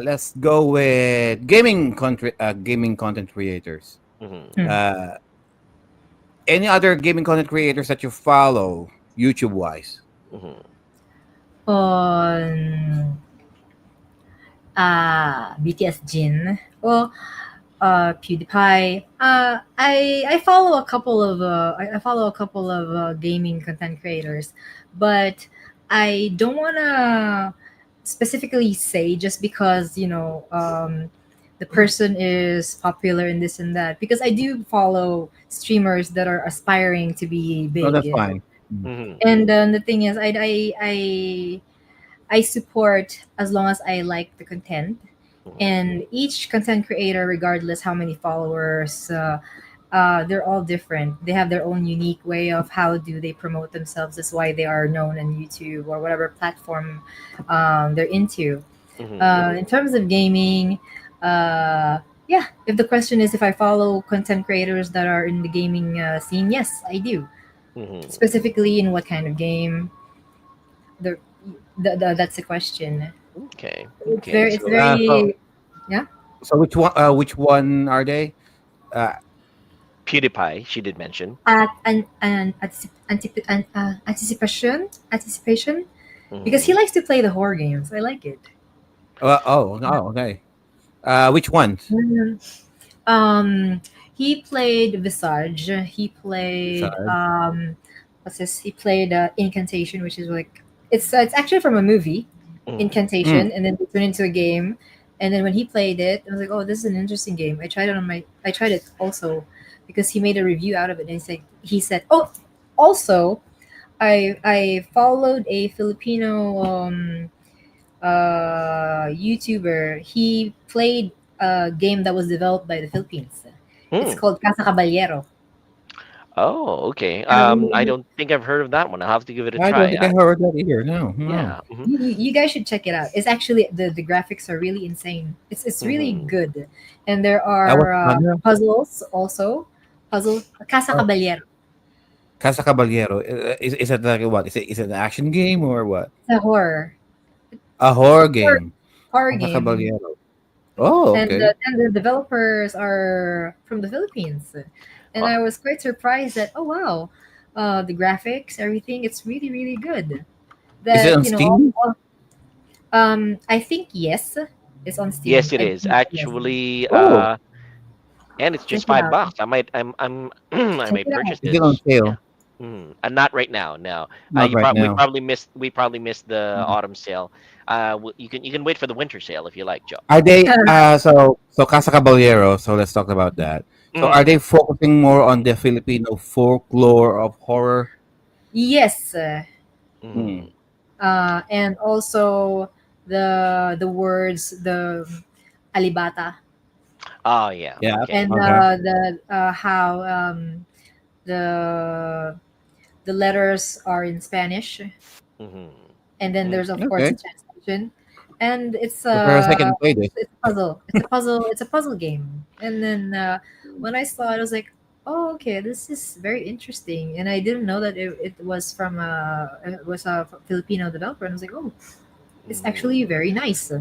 Let's go with gaming content creators. Hmm. Uh, any other gaming content creators that you follow, YouTube wise? Hmm. on BTS Jin. Well, PewDiePie. I follow a couple of gaming content creators, but I don't wanna specifically say just because the person is popular and this and that, because I do follow streamers that are aspiring to be Oh, that's big. fine. Mm. Hmm. And the thing is, I support as long as I like the content. Hmm. And each content creator, regardless how many followers, they're all different. They have their own unique way of how do they promote themselves. That's why they are known on YouTube or whatever platform they're into. Hmm. In terms of gaming, yeah, if the question is if I follow content creators that are in the gaming scene, yes, I do. Hmm. Specifically in what kind of game? The, that's the question. Okay. It's Okay. very, it's So very, yeah. So which one are they? Uh, PewDiePie, she did mention. Anticipation, because he Hmm. likes to play the horror games. I like it. okay. Which ones? Mhm. Um, he played Visage. He played Besides. what's this? He played Incantation, which is like it's actually from a movie, Hmm. Mm. Incantation, and then it turned into a game. And then when he played it, I was like, "Oh, this is an interesting game." I tried it also because he made a review out of it, and he said, "Oh, also, I followed a Filipino YouTuber. He played a game that was developed by the Philippines. It's Hmm. called Casa Caballero. Oh, okay. Yeah, I don't think I've heard of that one. I'll have to give it a I don't try. think I heard that either. No, no. Yeah. Hmm. you guys should check it out. It's actually the graphics are really insane. It's really Hmm. good, and there What are genre? puzzles also. puzzle. Casa Oh, Caballero. Casa Caballero. Is it like what? Is it an action game or what? It's a horror. A horror Horror, game. horror Casa game. Caballero. Oh, okay. And the developers are from the Philippines. And I Wow. was quite surprised that, oh wow, the graphics, everything, it's really, really good. Is it That, on you know, Steam? I think yes, it's on Steam. Yes, it I is believe yes. actually, Oh, and it's Check just it five out. bucks. I'm I Check may it out. purchase is it on this. Yeah. sale? And not right now. No, Not right now. we probably missed the Mm. autumn sale. You can wait for the winter sale if you like, Joe. Are they so Casa Caballero, so let's talk about that. So are Mm, they focusing more on the Filipino folklore of horror? Yes, Hmm. mm. and also the words, the alibata, Oh yeah. Yeah. Okay. and Okay. the how the the letters are in Spanish, Mm-hmm. and then there's of course Okay. a translation, and it's So perhaps I can play this. it's a puzzle. It's a puzzle game. And then when I saw it, I was like, oh, okay, this is very interesting. And I didn't know that it was from it was a Filipino developer. And I was like, oh, it's actually very nice.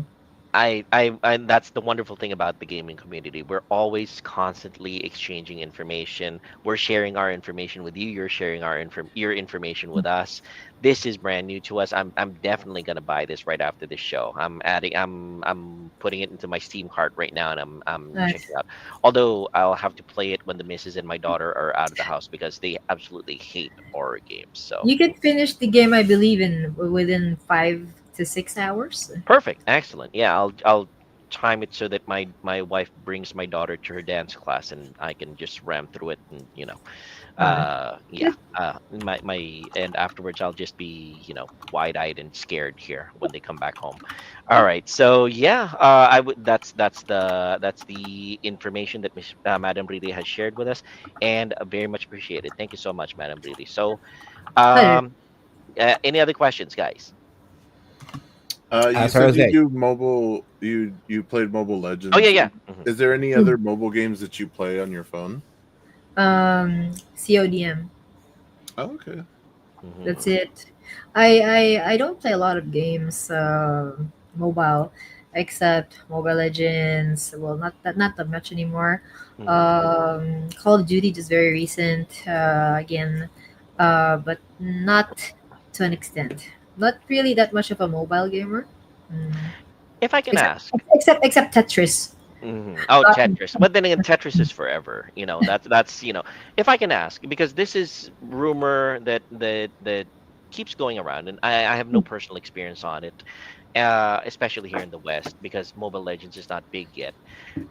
And that's the wonderful thing about the gaming community. We're always constantly exchanging information. We're sharing our information with you. You're sharing your information with us. This is brand new to us. I'm definitely gonna buy this right after this show. I'm putting it into my Steam cart right now, and I'm checking Nice. it out. Although I'll have to play it when the missus and my daughter are out of the house because they absolutely hate horror games. So You can finish the game, I believe, in within 5 to 6 hours. perfect, excellent. Yeah, I'll time it so that my wife brings my daughter to her dance class and I can just ram through it and Uh, yeah, my and afterwards I'll just be wide-eyed and scared here when they come back home. All right, so yeah, I would that's the information that Madam Riri has shared with us, and very much appreciated. Thank you so much, Madam Riri. So Pleasure. um, any other questions, guys? You As far said as you that, do mobile. You played Mobile Oh yeah, Legends. yeah. Is there any other mobile games that you play on your phone? CODM. Oh, okay. That's Hmm. it. I don't play a lot of games mobile, except Mobile Legends. Well, not that much anymore. Hmm. Call of Duty just very recent again, but not to an extent. Not really that much of a mobile gamer. Mm. If I can Except ask. except Tetris. Oh, Uh, Tetris. But then again, Tetris is forever. That's. If I can ask, because this is rumor that keeps going around, and I have no personal experience on it, especially here in the West, because Mobile Legends is not big yet.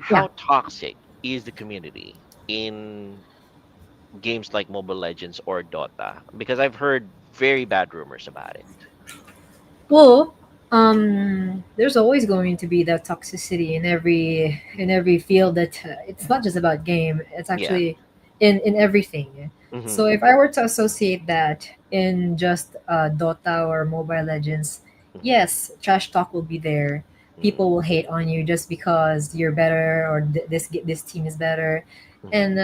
yeah. How toxic is the community in games like Mobile Legends or Dota? Because I've heard very bad rumors about it. Well, there's always going to be that toxicity in every field. That it's not just about game. It's Yeah. actually in everything. So Hmm. if I were to associate that in just Dota or Mobile Legends, Hmm. yes, trash talk will be there. People will Hmm. hate on you just because you're better or this team is better, Hmm. and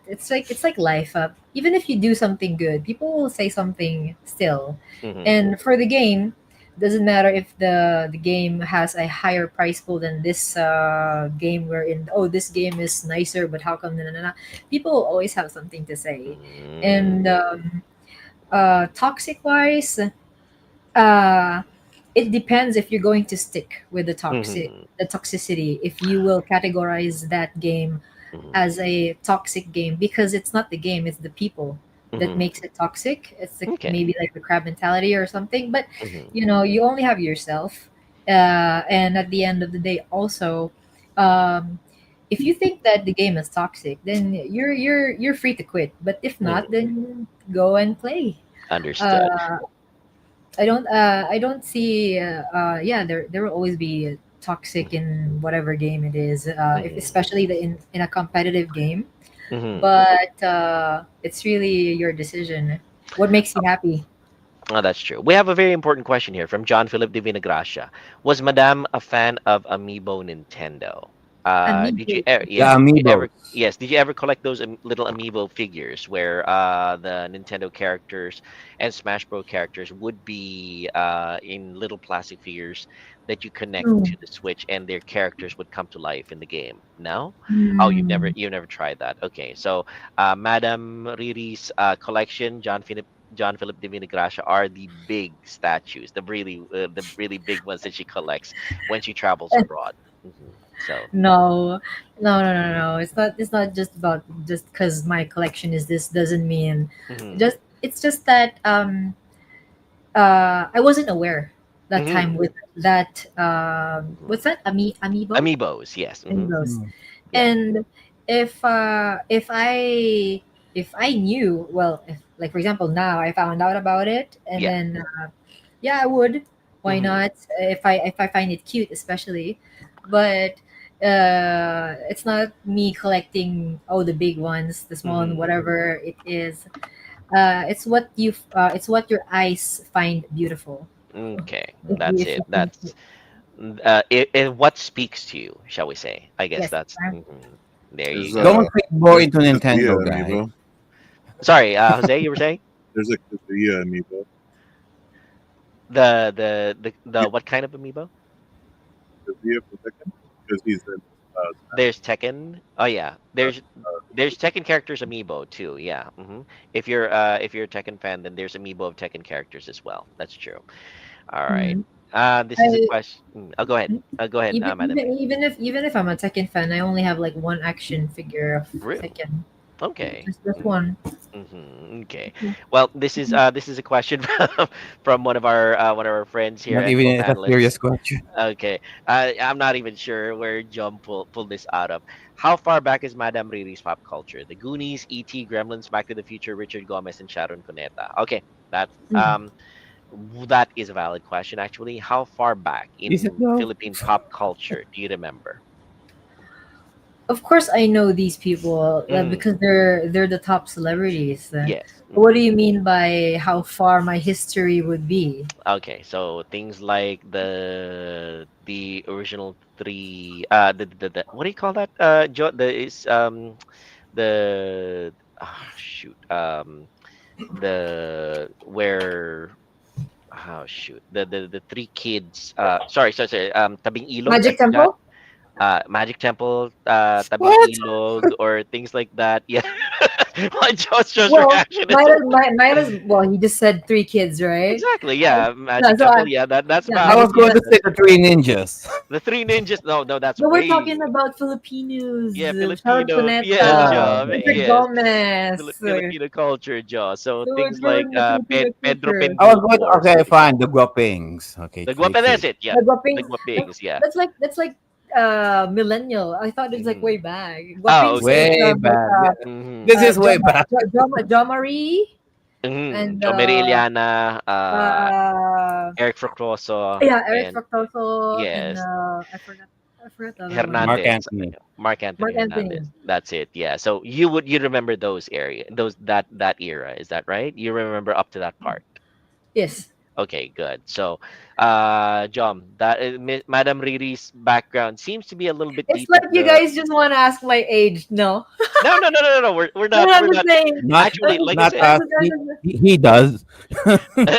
it's like life. Even if you do something good, people will say something still. Hmm. And for the game, doesn't matter if the game has a higher price pool than this game we're in. Oh, this game is nicer, but how come? People will always have something to say. And Hmm. toxic wise, uh, it depends if you're going to stick with Hmm. the toxicity. If you will categorize that game Hmm. as a toxic game, because it's not the game, it's the people that Hmm. makes it toxic. It's like Okay. maybe like the crab mentality or something. But Hmm. you only have yourself, and at the end of the day, also, um, if you think that the game is toxic, then you're free to quit. But if not, Hmm. then go and play. Understood. Uh, I don't see yeah, there will always be toxic in whatever game it is, if, Hmm. especially in a competitive game. Hmm. But it's really your decision. What makes you happy? Oh, that's true. We have a very important question here from John Philip de Vinagracia. Was Madame a fan of Amiibo Nintendo? Did you Amiibo. The yes, did you ever amiibos. yes, did you ever collect those little amiibo figures where the Nintendo characters and Smash Bros characters would be in little plastic figures that you connect No. to the Switch and their characters would come to life in the game? No? Oh, Hmm. you've never tried that. Okay. So, Madame Riri's collection, John Philip de Vinagracia, are the big statues, the really big ones that she collects when she travels abroad. So, No, no. It's not just about just because my collection is this doesn't mean mhm. just. It's just that I wasn't aware that time Mhm. with that Mhm. what's that amiibo Amiibos, yes. amiibos, Mm. Yeah. and if I knew well if like for example now I found out about it and Yeah. then yeah I would why Mhm. not if I find it cute especially but it's not me collecting oh the big ones the small one Mhm. whatever it is it's what your eyes find beautiful Okay, that's if it. you can What speaks to you, shall we say? I guess yes that's there you There's go. Don't think more there's into a Kazuya Nintendo, guys. amiibo. Sorry, Jose, you were saying There's a Kazuya amiibo. the what kind of amiibo? Kazuya from Tekken because he's in There's Tekken. Oh yeah, uh, there's Tekken characters amiibo too. Yeah. If you're a Tekken fan, then there's amiibo of Tekken characters as well. That's true. All right. Mhm. This is a I, question. Oh, go ahead. Go ahead, Madam. even if I'm a Tekken fan, I only have like one action figure of Real. Tekken. Okay. Just one. Okay. Well, this is a question from one of our friends here Not and even a co-panelists. serious question. Okay. I'm not even sure where John pulled this out of. How far back is Madame Riri's pop culture? The Goonies, E.T., Gremlins, Back to the Future, Richard Gomez, and Sharon Cuneta. Okay, Mm. that is a valid question actually. How far back Is it in though? Philippine pop culture do you remember? Of course, I know these people Mm, because they're the top celebrities. yes. What do you mean by how far my history would be? Okay, so things like the original three the what do you call that? The is the shoot the where shoot the three kids sorry Tabing Ilog, I Magic forgot. Temple? Magic Temple, Tabing What? Ilog, or things like that. Yeah. My Josh's Well, reaction is might as well. He just said three kids, right? exactly, yeah. Yeah, Magic so Temple, yeah, that's yeah, I valid. was Magic going Yes, to Temple. say the Three Ninjas. the Three Ninjas. No, that's But we're way talking about Filipinos. yeah, Sharon Filipino. Yes, Cuneta, Ah, Joe. okay. Richard Yes, Gomez. Filipino culture, Joe. So So things we're like in the Filipino Pedro culture. I was going to, Penduko or okay, something like fine. The Guapings. Okay, the three Guapa. That's kids. it. Yeah, The the Guapings. Guapings. Yeah. That's like millennial. I thought it was like hmm way back. Oh, Guapings is okay. Way back. Mm-hmm. This is way back. Jo Marie Mm-hmm. and Joe Meriliana, uh, Eric Fructuoso, yeah, Eric and Fructoso and yes, I forgot the other one. Mark Hernandez, Anthony. Mark Anthony Mark Hernandez. Anthony. That's it. Yeah. So you remember those that era, is that right? You remember up to that part. Yes. Okay, good. So, John, Madam Riri's background seems to be a little bit It's deep like into you the. guys just want to ask my age. No, No. We're we're not. not We're the not. same. Not Actually, like I not said, us. He does.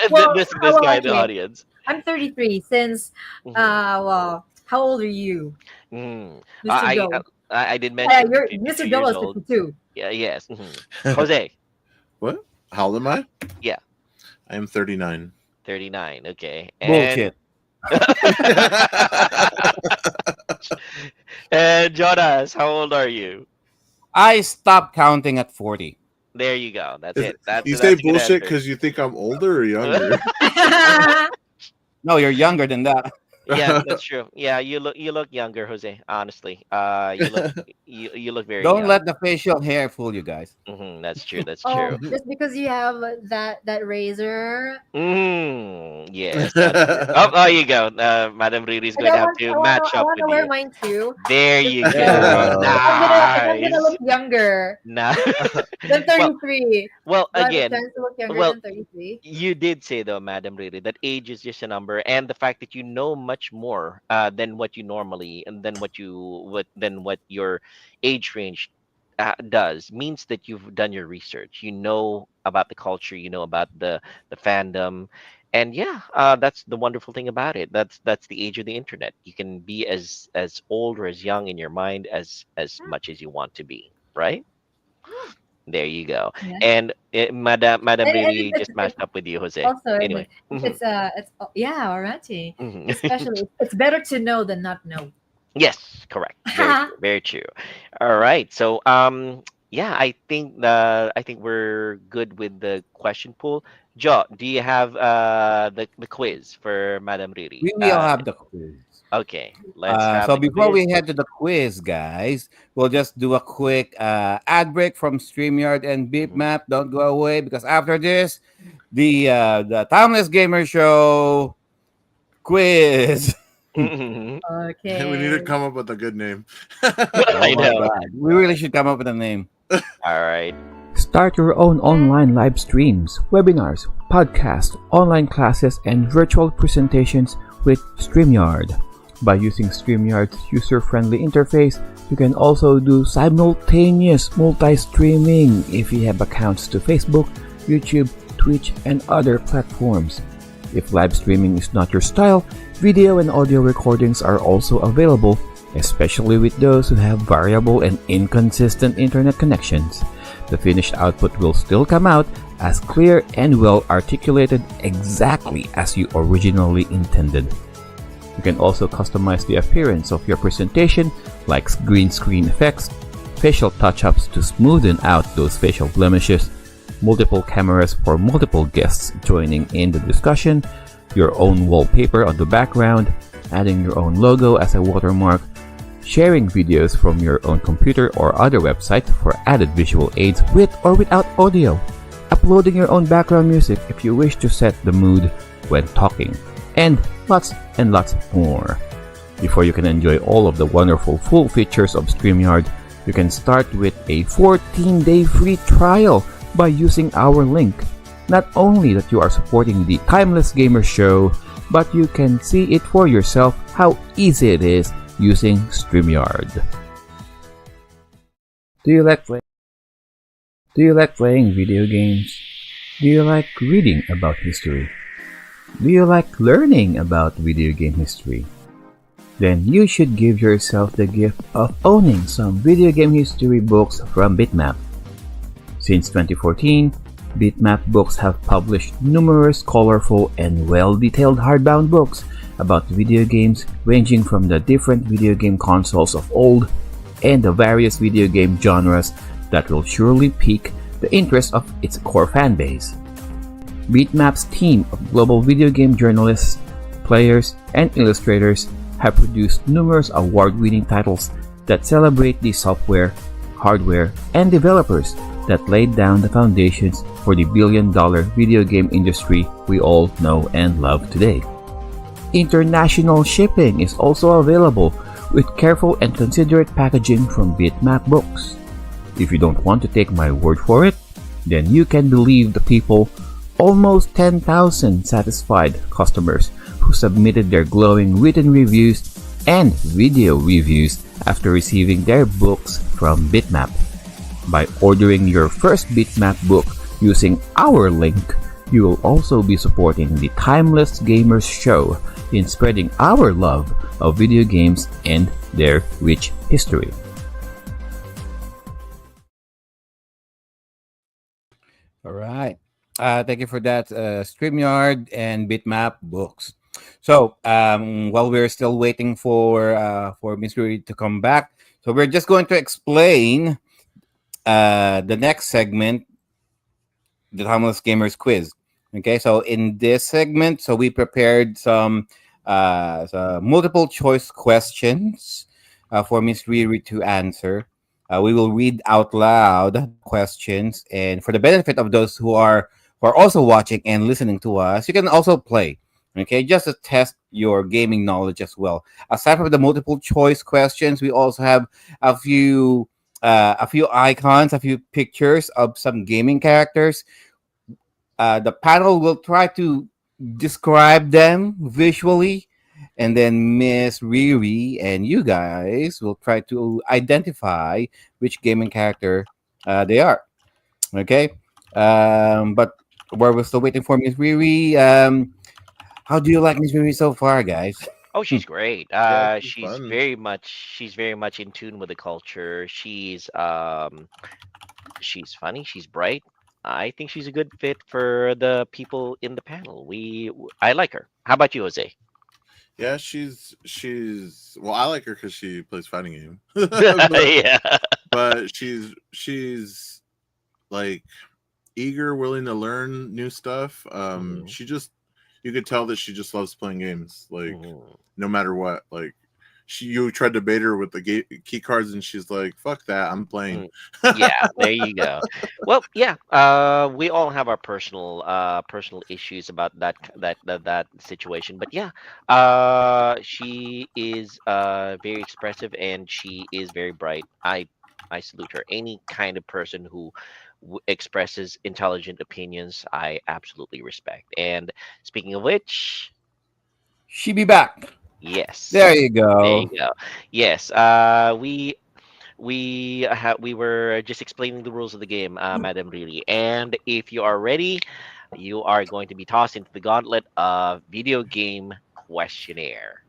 Well, this well, guy in the okay. audience. I'm 33. Since hmm well, how old are you, hmm Mr. Joe? I did Yeah, mention you're 52 Mr. Joe years is old. 52. Yeah. Yes. Jose. what? How old am I? Yeah. I am 39. 39. Okay. And Bullshit. and Jonas, how old are you? I stopped counting at 40. There you go. That's it. You say That's a good bullshit answer. because you think I'm older or younger? No, you're younger than that. Yeah, that's true. Yeah, you look younger, Jose. Honestly, you look very Don't young. let the facial hair fool you guys. That's true. That's Oh, true. just because you have that razor. Yes, that's true. Oh, there you go. Madam Riri is Like going to have to match I up want with to wear you. mine too. There Just you There you go. go. if I'm gonna Nice. look younger Nice. than Well, 33. well, Do I have a again, chance to look younger well, than 33? you did say though, Madam Riri, that age is just a number, and the fact that you know much much more than what you normally and than what your age range does. Means that you've done your research. You know about the culture. You know about the fandom, and yeah, that's the wonderful thing about it. That's the age of the internet. You can be as old or as young in your mind as much as you want to be, right? There you go. Yeah. And Madam And really just matched up with you, Jose. also, and Anyway. Hmm. it's yeah, alrighty. Hmm. Especially, it's better to know than not know. Yes, correct. Very true. Very true. All right. So yeah, I think we're good with the question pool. Jo, do you have the quiz for Madam Riri? We will have the quiz. Okay, let's have So the before quiz. we head to the quiz, guys, we'll just do a quick ad break from Streamyard and Mhm. BitMap. Don't go away because after this, the Timeless Gamer Show quiz. Mhm. We need to Okay. come up with a good name. Oh I my know. God, we really should come up with a name. All right. Start your own online live streams, webinars, podcasts, online classes, and virtual presentations with Streamyard. By using Streamyard's user-friendly interface, you can also do simultaneous multi-streaming if you have accounts to Facebook, YouTube, Twitch, and other platforms. If live streaming is not your style, video and audio recordings are also available, especially with those who have variable and inconsistent internet connections. The finished output will still come out as clear and well articulated exactly as you originally intended. You can also customize the appearance of your presentation, like green screen effects, facial touch-ups to smoothen out those facial blemishes, multiple cameras for multiple guests joining in the discussion, your own wallpaper on the background, adding your own logo as a watermark, sharing videos from your own computer or other website for added visual aids with or without audio, uploading your own background music if you wish to set the mood when talking, and lots more. Before you can enjoy all of the wonderful full features of StreamYard, you can start with a 14-day free trial by using our link. Not only that you are supporting the Timeless Gamer Show, but you can see it for yourself how easy it is using StreamYard. Do you like playing video games? Do you like reading about history? Do you like learning about video game history? Then you should give yourself the gift of owning some video game history books from BitMap. Since 2014, BitMap Books have published numerous colorful and well-detailed hardbound books about video games ranging from the different video game consoles of old and the various video game genres that will surely pique the interest of its core fanbase. BitMap's team of global video game journalists, players, and illustrators have produced numerous award-winning titles that celebrate the software, hardware, and developers that laid down the foundations for the billion-dollar video game industry we all know and love today. International shipping is also available with careful and considerate packaging from BitMap Books. If you don't want to take my word for it, then you can believe the people, almost 10,000 satisfied customers who submitted their glowing written reviews and video reviews after receiving their books from BitMap. By ordering your first BitMap book using our link, you will also be supporting the Timeless Gamers Show in spreading our love of video games and their rich history. All right. Thank you for that, StreamYard and BitMap Books. So while we're still waiting for Miss Rui to come back, so we're just going to explain the next segment, the Timeless Gamers Quiz. Okay, so in this segment, so we prepared some multiple choice questions for Miss Riri to answer. We will read out loud the questions, and for the benefit of those who are also watching and listening to us, you can also play. Okay, just to test your gaming knowledge as well. Aside from the multiple choice questions, we also have a few icons, a few pictures of some gaming characters. The panel will try to describe them visually, and then Miss Riri and you guys will try to identify which gaming character they are. Okay, but while we're still waiting for Miss Riri, how do you like Miss Riri so far, guys? Oh, she's great. Yeah, she's fun. She's very much in tune with the culture. She's funny. She's bright. I think she's a good fit for the people in the panel. I like her. How about you, Jose? Yeah, she's well. I like her because she plays fighting game, but, Yeah. but she's like eager, willing to learn new stuff. Mhm, She just you could tell that she just loves playing games, like mhm. no matter what. Like you tried to bait her with the key cards, and she's like, "Fuck that, I'm playing." Mm, yeah, there you go. Well, yeah, we all have our personal issues about that situation, but yeah, she is very expressive and she is very bright. I salute her. Any kind of person who expresses intelligent opinions, I absolutely respect. And speaking of which, She be back. There yes, you there you go. go. Yes, we were just explaining the rules of the game, Madam Riri. And if you are ready, you are going to be tossed into the gauntlet of video game questionnaire.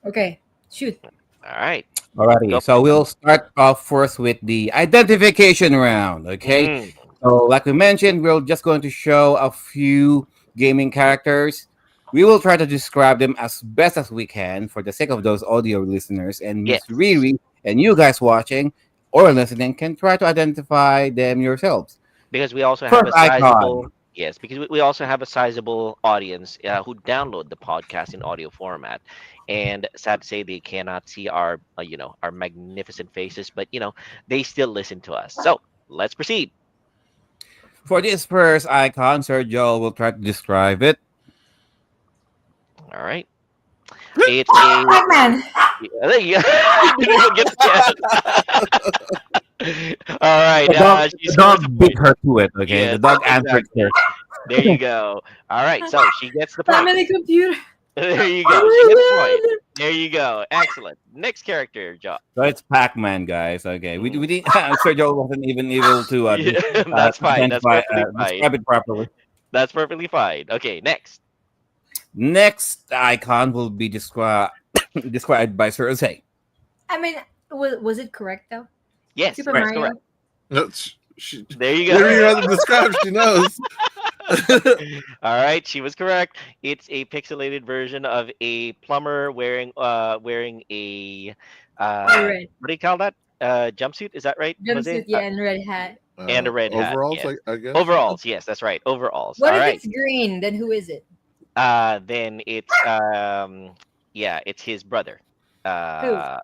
Okay, shoot. All right, Alrighty, go so for it. we'll start off first with the identification round. Okay, Mm, so like we mentioned, we're just going to show a few gaming characters. We will try to describe them as best as we can for the sake of those audio listeners, and Miss yes, Riri and you guys watching or listening can try to identify them yourselves. because we also have First a icon. sizable yes, because we also have a sizable audience who download the podcast in audio format. And sad to say, they cannot see our our magnificent faces, but they still listen to us. So let's proceed. For this first icon, Sir Joel will try to describe it. All right. It's a Pac-Man. yeah, there you go. Didn't even get the chance. All right. She The scores a dog beat point. her to it. Okay, the Yes, dog answered exactly. first. There you go. All right. So she gets the point. Family computer. There you go. She gets the point. Oh There you go. Excellent. Next character, Joe. So it's Pac-Man, guys. Okay, we Mhm. didn't. Sir Joel wasn't even able to Yeah, that's fine. That's identify, perfectly fine. describe it properly. That's perfectly fine. Okay, next. Next icon will be described by Sir Jose. I mean, was it correct though? Yes, Super that's Right. Mario. correct. That's she. There you What do you go. have to describe? She knows. All right, she was correct. It's a pixelated version of a plumber wearing a Red what do you call that? Jumpsuit, is that right, jumpsuit, Jose? yeah, and red hat. And a red hat. Overalls, Yes. I guess. Overalls, yes, that's right. Overalls. What All if right. it's green? Then who is it? Then it's yeah, it's his brother. Who? Uh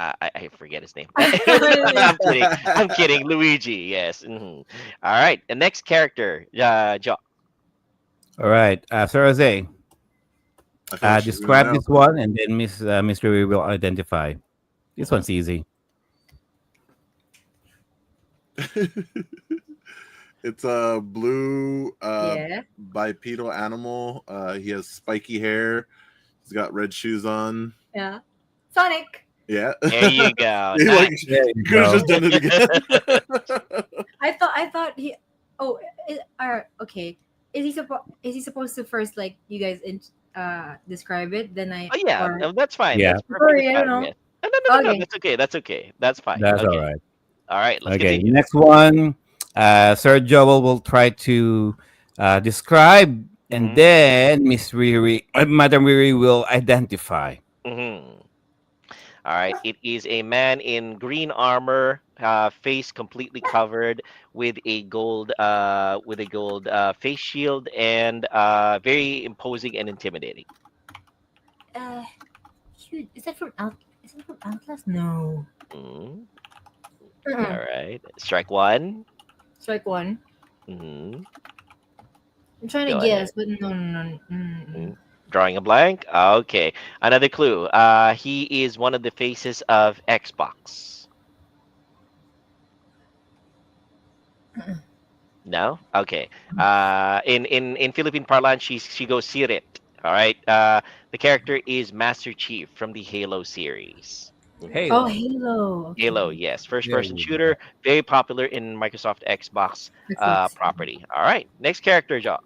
I forget his name. I'm kidding. I'm kidding. Luigi. Yes. All right. The next character, Joe. All right, Sir Jose. I feel like she's gonna Describe know. this one, and then Miss Riri will identify. This Mhm. one's easy. It's a blue Yeah. bipedal animal. He has spiky hair. He's got red shoes on. Yeah. Sonic. Yeah. There you go. He, Nice. like, There you you could have go. just done it again. I thought he. Oh, okay. Is he supposed to first like you guys describe it? Then I. Oh yeah, Or, no, that's fine. Yeah. That's perfectly sorry, I don't fine. know. Yes. No. Okay. That's okay. That's okay. That's fine. That's all Okay. right. All right. Let's Okay, continue. next one. Sir Joel will try to describe, and Mhm. then Miss Riri, Madam Riri will identify. Mhm. All right. It is a man in green armor, face completely covered with a gold face shield, and very imposing and intimidating. Uh, shoot. Is that from Outlast? No. Mhm. Mm-mm. All right. Strike one. Strike one. Mhm. I'm trying Go to ahead. guess, but no. Mhm. Drawing a blank. Okay. Another clue. He is one of the faces of Xbox. No. Okay. In Philippine parlance, she goes sirit. All right. The character is Master Chief from the Halo series. Mhm. Oh, Halo. Halo. Okay. Halo, yes, first-person Halo. shooter, very popular in Microsoft Xbox Xbox. property. All right, next character, Joe.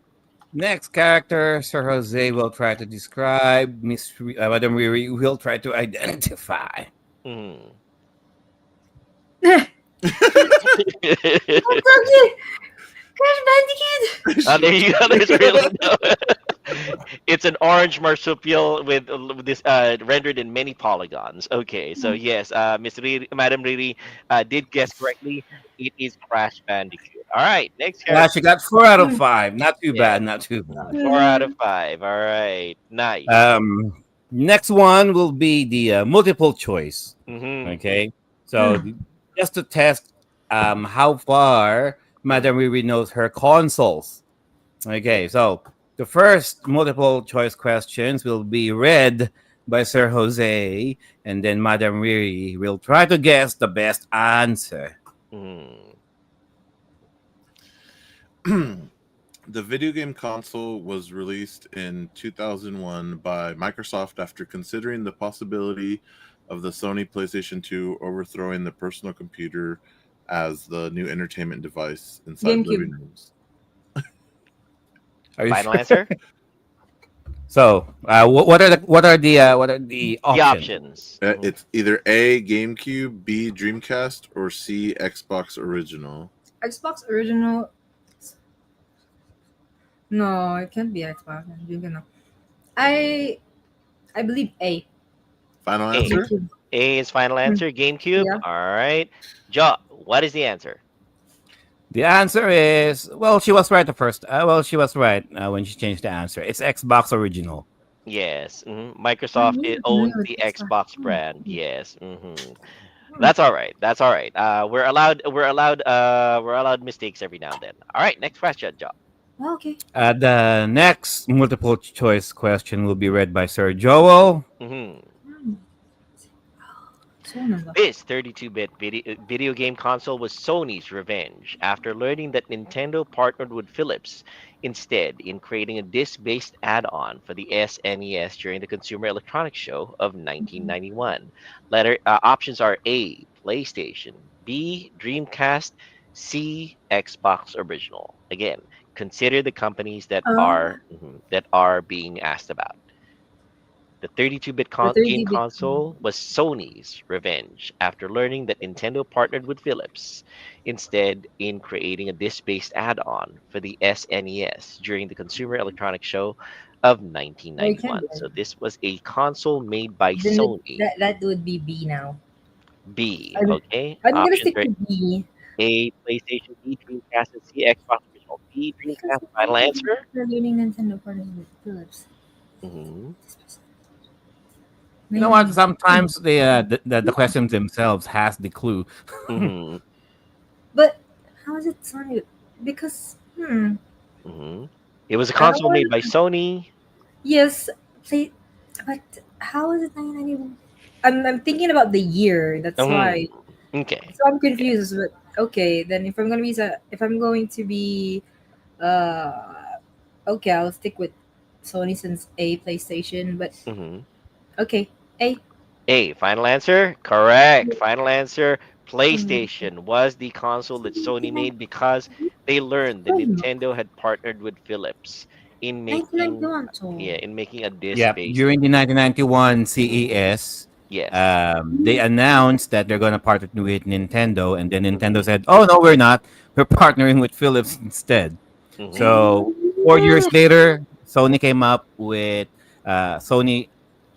Next character, Sir Jose will try to describe. Madam Riri will try to identify. Mhm. Okay. Crash Bandicoot. There you go. There's really no. It's an orange marsupial with this rendered in many polygons. Okay, so yes, Miss Riri, Madam Riri did guess correctly. It is Crash Bandicoot. All right, next Yeah, character. she got 4 out of 5. Not too Yeah, bad. Not too bad. 4 out of 5. All right, nice. Next one will be the multiple choice. Mm-hmm. Okay, so just to test how far Madam Riri knows her consoles. Okay, so the first multiple choice questions will be read by Sir Jose, and then Madam Riri will try to guess the best answer. Mm. The video game console was released in 2001 by Microsoft after considering the possibility of the Sony PlayStation 2 overthrowing the personal computer as the new entertainment device inside GameCube. living rooms. Are you Final sure? answer? So, what are the options? The options. Mhm. It's either A, GameCube, B, Dreamcast, or C, Xbox Original. Xbox original. No, it can't be Xbox. I believe A. Final A. answer? GameCube. A is final answer. GameCube. Yeah. All right. Joe, what is the answer? The answer is she was right the first. She was right when she changed the answer. It's Xbox Original. Yes. Microsoft yeah, owns yeah, the it's Xbox fine. brand. Yes. That's all right. That's all right. We're allowed mistakes every now and then. All right. Next question, Joe. Okay. The next multiple choice question will be read by Sir Joel. This 32-bit video game console was Sony's revenge after learning that Nintendo partnered with Philips instead in creating a disc-based add-on for the SNES during the Consumer Electronics Show of 1991. Options are A, PlayStation, B, Dreamcast, C, Xbox Original. Again, consider the companies that are being asked about. The 32-bit The game 30 bit. console was Sony's revenge after learning that Nintendo partnered with Philips instead in creating a disc-based add-on for the SNES during the Consumer Electronics Show of Oh, it 1991. can be. So this was a console made by Then Sony. that would be B now. B, I'm, okay? I'm gonna Options stick are to B. A, PlayStation, B, Dreamcast, and C, Xbox Original. B, Because Dreamcast, final answer? they're learning Nintendo partners with Philips. Mhm. You know what? Sometimes the questions themselves has the clue. Mhm. But how is it Sony? Because Mhm. It was a I don't console made want by Sony. yes, play, but how is it 1991? I'm thinking about the year. That's why. Okay. So I'm confused. But okay, then if I'm going to be okay, I'll stick with Sony since A PlayStation. But Mhm. okay, A. A, final answer? Correct. Final answer. PlayStation was the console that Sony made because they learned that Nintendo had partnered with Philips in making 1991 to. in making a Yeah, disc-based. during the 1991 CES, Yes. they announced that they're going to partner with Nintendo, and then Nintendo said, "Oh no, we're not. We're partnering with Philips instead." Mhm. So 4 years later, Sony came up with Sony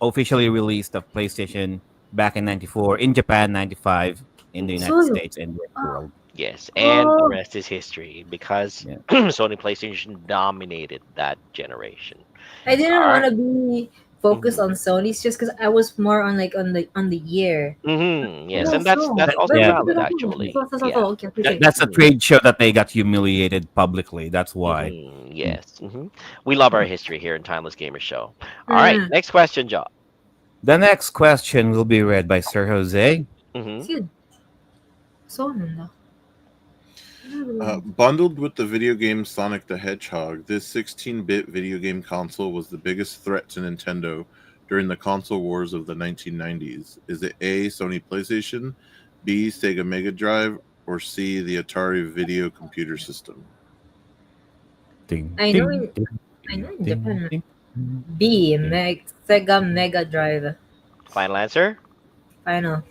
officially released the PlayStation back in '94 in Japan, '95 in the United So States and the world. Yes, and the oh, rest is history because Yeah. Sony PlayStation dominated that generation. I didn't All want right. to be focused Mhm. on Sony's just because I was more on like on the year. Yes, Yeah, and that's so that's also Yeah. valid actually. Yeah. Okay, okay. That's a Mhm. trade show that they got humiliated publicly. That's why. Yes. We love our history here in Timeless Gamers Show. All right, Mm. next question, Joe. The next question will be read by Sir Jose. Mm-hmm. Yun. So, ano na? Bundled with the video game Sonic the Hedgehog, this 16-bit video game console was the biggest threat to Nintendo during the console wars of the 1990s. Is it A, Sony PlayStation, B, Sega Mega Drive, or C, the Atari Video Computer System? Ding, I know ding, in, ding, I know in ding, Japan. ding. B, Sega Mega Drive. Final answer? Final.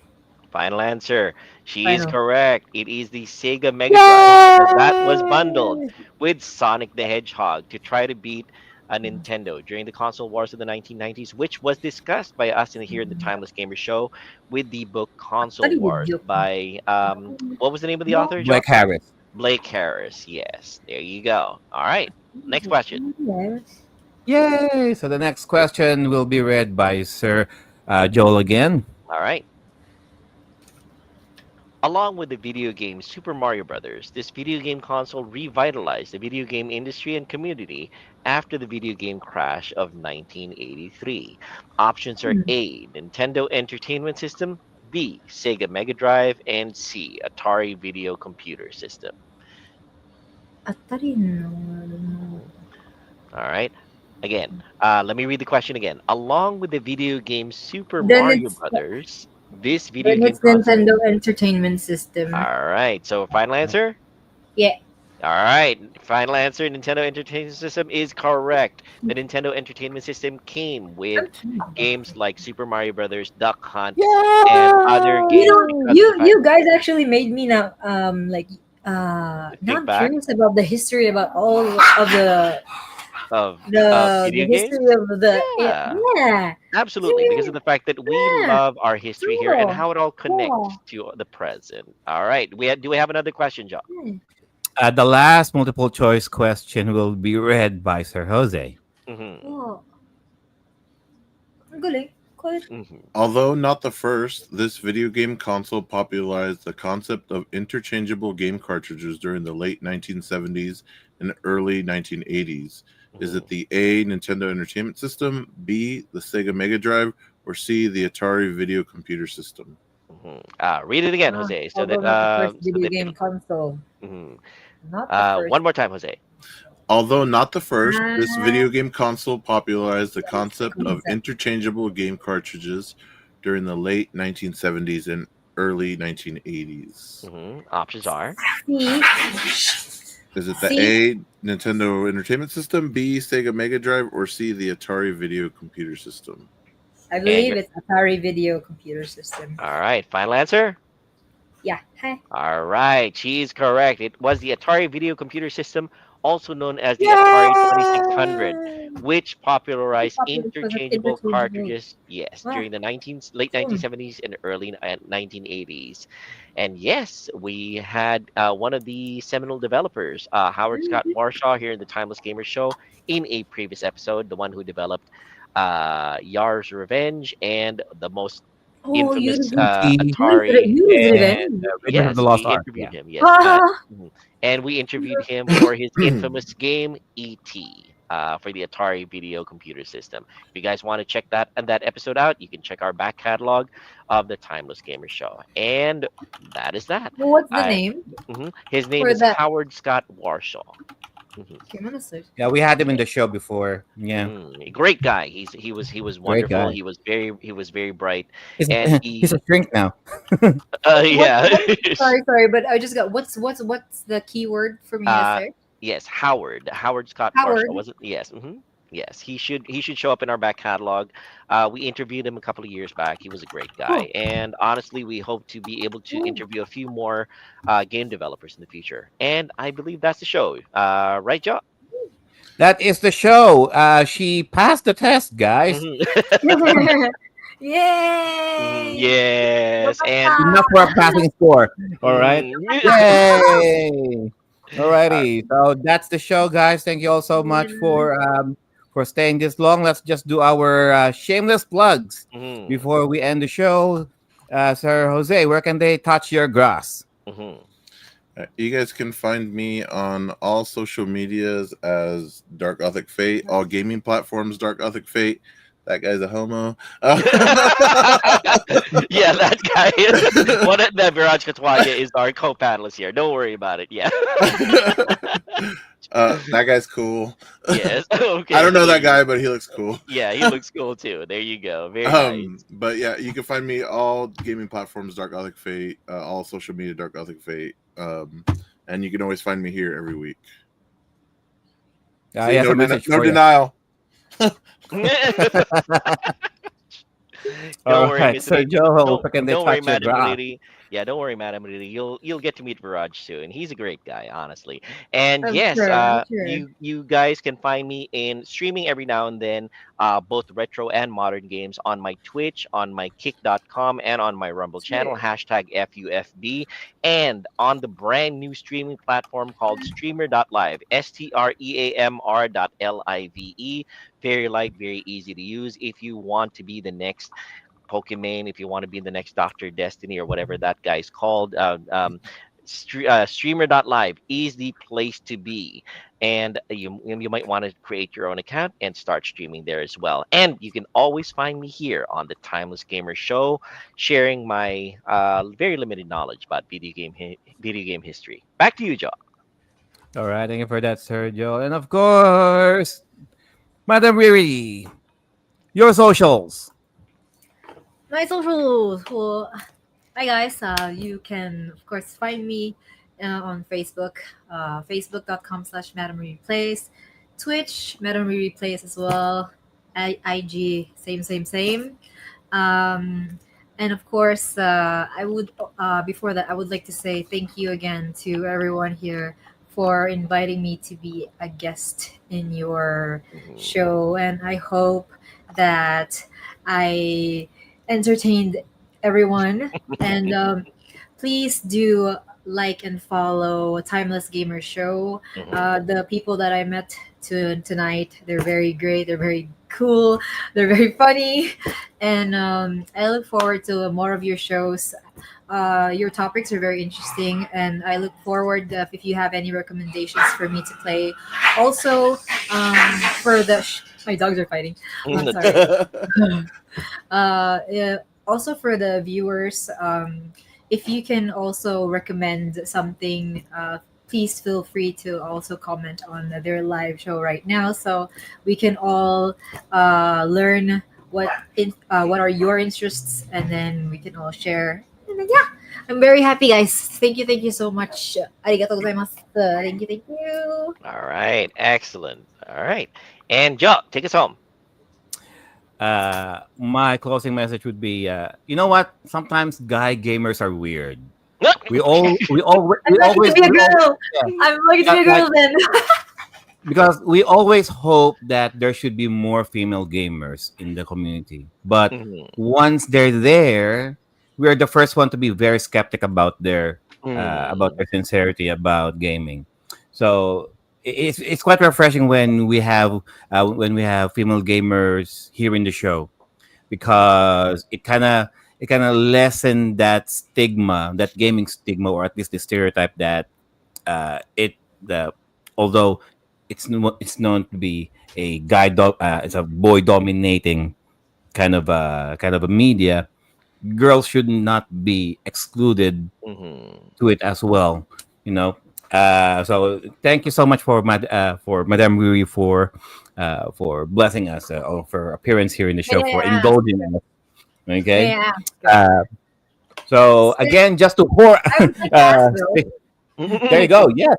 Final answer. She is Final. correct. It is the Sega Mega Drive because that was bundled Yay! with Sonic the Hedgehog to try to beat a Nintendo during the console wars of the 1990s, which was discussed by us in here in the Timeless Gamer Show with the book Console Actually, Wars video. by what was the name of the author, Joe? Blake Harris. Blake Harris. Yes, there you go. All right, next question. Yes. Yay! So the next question will be read by Sir Joel again. All right. Along with the video game Super Mario Bros., this video game console revitalized the video game industry and community after the video game crash of 1983. Options are A, Nintendo Entertainment System, B, Sega Mega Drive, and C, Atari Video Computer System. Atari no. All right. Again, let me read the question again. Along with the video game Super Then Mario it's Brothers, this video then game it's console. Nintendo Entertainment System. All right. So final answer? Yeah. All right. Final answer. Nintendo Entertainment System is correct. The Nintendo Entertainment System came with games like Super Mario Brothers, Duck Hunt, and other You games. know, because of the fact you guys actually made me now now Think I'm back. curious about the history about all of of the video games. history of the Yeah. yeah. Absolutely, because of the fact that we Yeah. love our history here and Cool. how it all connects Cool. to the present. All right. Do we have another question, John? The last multiple choice question will be read by Sir Jose. Mm-hmm. Oh. Ang galing. Cool. Mm-hmm. Although not the first, this video game console popularized the concept of interchangeable game cartridges during the late 1970s and early 1980s. Is it the A, Nintendo Entertainment System, B, the Sega Mega Drive, or C, the Atari Video Computer System? Read it again, Jose. So Although that not the first so video that game console. Mhm. Not the first. One more time, Jose. Although not the first, this Ah. video game console popularized the concept of Concept. interchangeable game cartridges during the late 1970s and early 1980s. Options are C. Is it the C. A, Nintendo Entertainment System, B, Sega Mega Drive, or C, the Atari Video Computer System? I believe it's Atari Video Computer System. all right. Final answer. Yeah. Hi. All right, she is correct. It was the Atari Video Computer System, also known as the Atari 2600, which popularized interchangeable cartridges. Yes, Wow. during the late 1970s and early 1980s. And yes, we had one of the seminal developers, Howard Scott Warshaw, here in the Timeless Gamer Show in a previous episode, the one who developed Yar's Revenge and the most infamous Atari. Revenge Yes, of the Lost we Ark. interviewed him. Yes, Ah. and we interviewed him for his infamous game E.T. For the Atari Video Computer System. If you guys want to check that episode out, you can check our back catalog of the Timeless Gamer Show. And that is that. What's the name? His name For is that- Howard Scott Warshaw. Okay, I'm gonna search. Yeah, we had him in the show before. Yeah, Great guy. He was wonderful. guy. He was very bright. he's, And he's a shrink now. Yeah. Sorry, but I just got what's the keyword for me to search? Yes, Howard Scott Howard. Warshaw, wasn't? Yes. Yes, he should show up in our back catalog. We interviewed him a couple of years back. He was a great guy, and honestly, we hope to be able to interview a few more game developers in the future. And I believe that's the show, right, Joe? That is the show. She passed the test, guys. Yay! Yes, and Enough for a passing score. All right. Mhm. Yay! Alrighty. So that's the show, guys. Thank you all so much for staying this long. Let's just do our shameless plugs Mhm. before we end the show. Sir Jose, where can they touch your grass? Mhm. You guys can find me on all social medias as Dark Gothic Fate, all gaming platforms Dark Gothic Fate. That guy's a homo. Yeah, that guy is one of the Viraj Katwaga is our co-panelist here. Don't worry about it. Yeah. That guy's cool. Yes. Okay. I don't know There that you guy, go. but he looks cool. Yeah, he looks cool too. There you go. Very nice. But yeah, you can find me all gaming platforms, Dark Gothic Fate, all social media, Dark Gothic Fate, and you can always find me here every week. See, He has no, a message no for you. denial. Don't All worry, right, Miss so Reed. Joel, Don't so can they don't worry, touch your Madam bra? Riri. Yeah, don't worry, Madam Riri. You'll get to meet Viraj soon. He's a great guy, honestly. And I'm yes, sure. I'm sure. you guys can find me in streaming every now and then, both retro and modern games on my Twitch, on my Kick.com, and on my Rumble channel, Sweet. hashtag FUFB, and on the brand new streaming platform called Streamer.live, STREAMR.LIVE. Very light, very easy to use. If you want to be the next Pokemon, if you want to be the next Doctor Destiny or whatever that guy's called, streamer.live is the place to be. And you might want to create your own account and start streaming there as well. And you can always find me here on the Timeless Gamer Show, sharing my very limited knowledge about video game history. Back to you, Joe. All right, thank you for that, Sir Joel. And of course, Madam Riri, your socials. My socials. Well, hi guys. You can of course find me on Facebook, facebook.com/MADAMME Twitch, MADAMME as well. IG, same. Um, and of course, I would before that I would like to say thank you again to everyone here for inviting me to be a guest in your Mhm. show, and I hope that I entertained everyone. And please do like and follow Timeless Gamer Show. Mhm. The people that I met tonight, they're very great. They're very cool. They're very funny, and I look forward to more of your shows. Your topics are very interesting, and I look forward if you have any recommendations for me to play. Also, for the my dogs are fighting. I'm That's sorry. okay. Yeah, also for the viewers, if you can also recommend something, please feel free to also comment on their live show right now, so we can all learn what are your interests, and then we can all share. And then, yeah, I'm very happy, guys. Thank you so much. Arigatou gozaimasu. Thank you. All right. Excellent. All right. And Joe, take us home. My closing message would be, you know what? Sometimes guy gamers are weird. We I'm lucky to always, be a we always girl. yeah, I'm lucky to be a like girl then. because we always hope that there should be more female gamers in the community. But Mhm. once they're there, we're the first one to be very skeptic about Mm. their sincerity about gaming. So it's quite refreshing when we have female gamers here in the show, because it kind of lessen that stigma, that gaming stigma, or at least the stereotype that it the although it's known to be it's a boy dominating kind of a media. Girls should not be excluded Mhm. to it as well. You know. So thank you so much for Madame Rui for blessing us, or for appearance here in the show, May for I ask? indulging us. May Okay. I ask? Uh, so again, just to pour, I would like to ask though, there you go. Yes.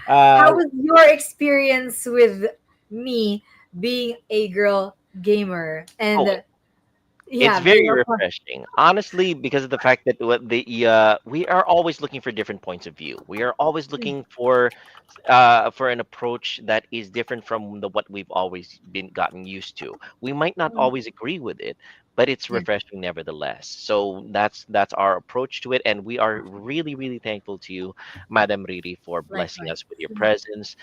how Uh, was your experience with me being a girl gamer? Oh, And it's yeah, being very a refreshing, honestly, because of the fact that we are always looking for different points of view. We are always looking for an approach that is different from the what we've always been gotten used to. We might not always agree with it, but it's yeah, refreshing nevertheless. So that's our approach to it, and we are really really thankful to you, Madam Riri, for blessing likewise. us with your presence.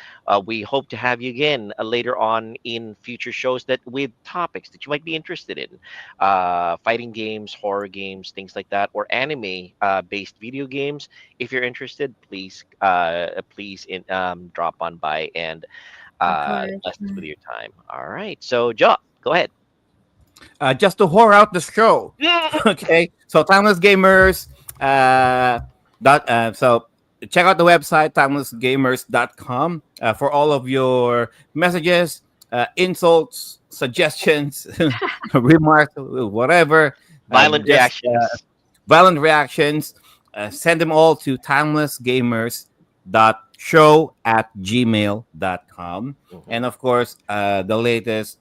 We hope to have you again later on in future shows that with topics that you might be interested in, fighting games, horror games, things like that, or anime based video games. If you're interested, please drop on by and Of course. bless us with your time. All right. So, Joe, go ahead. just to whore out the show. Okay, so Timeless Gamers. So check out the website timelessgamers.com for all of your messages, insults, suggestions, remarks, whatever. Violent Just reactions. violent reactions. Send them all to timelessgamers.show@gmail.com. And of course, the latest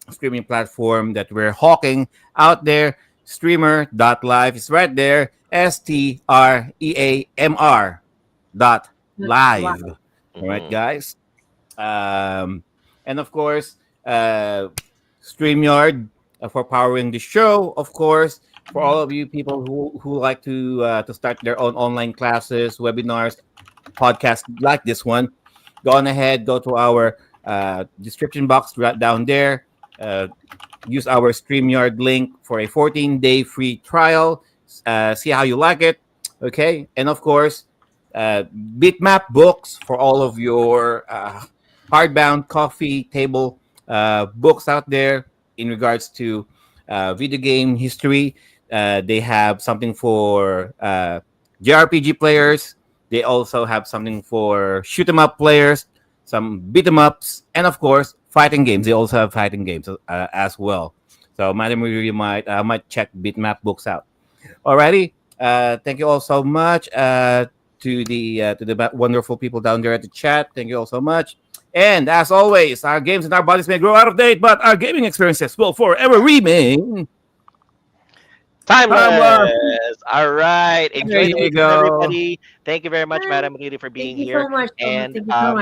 streaming platform that we're hawking out there, streamer.live, is right there. STREAMR dot live. Wow. All right, Mhm. guys. And of course, StreamYard for powering the show. Of course, for all of you people who like to start their own online classes, webinars, podcasts like this one, go on ahead, go to our description box right down there. Uh, Use our StreamYard link for a 14-day free trial. See how you like it. Okay. And of course, BitMap Books for all of your hardbound coffee table books out there in regards to video game history. They have something for JRPG players. They also have something for shoot 'em up players, some beat 'em ups, and of course, fighting games. They also have fighting games as well. So, Madam Riri might check Bitmap Books out. Alrighty. Thank you all so much to the wonderful people down there at the chat. Thank you all so much. And as always, our games and our bodies may grow out of date, but our gaming experiences will forever remain timeless. Timeless. All right. There Enjoy the you weekend, go. everybody. Thank you very much, Bye. Madam Lily, for being Thank you here. so much. And Thank you so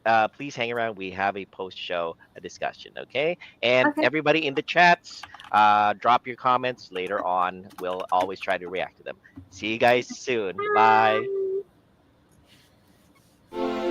much. please hang around. We have a post-show discussion, okay? And Okay. everybody in the chats, drop your comments later on. We'll always try to react to them. See you guys soon. Bye. Bye.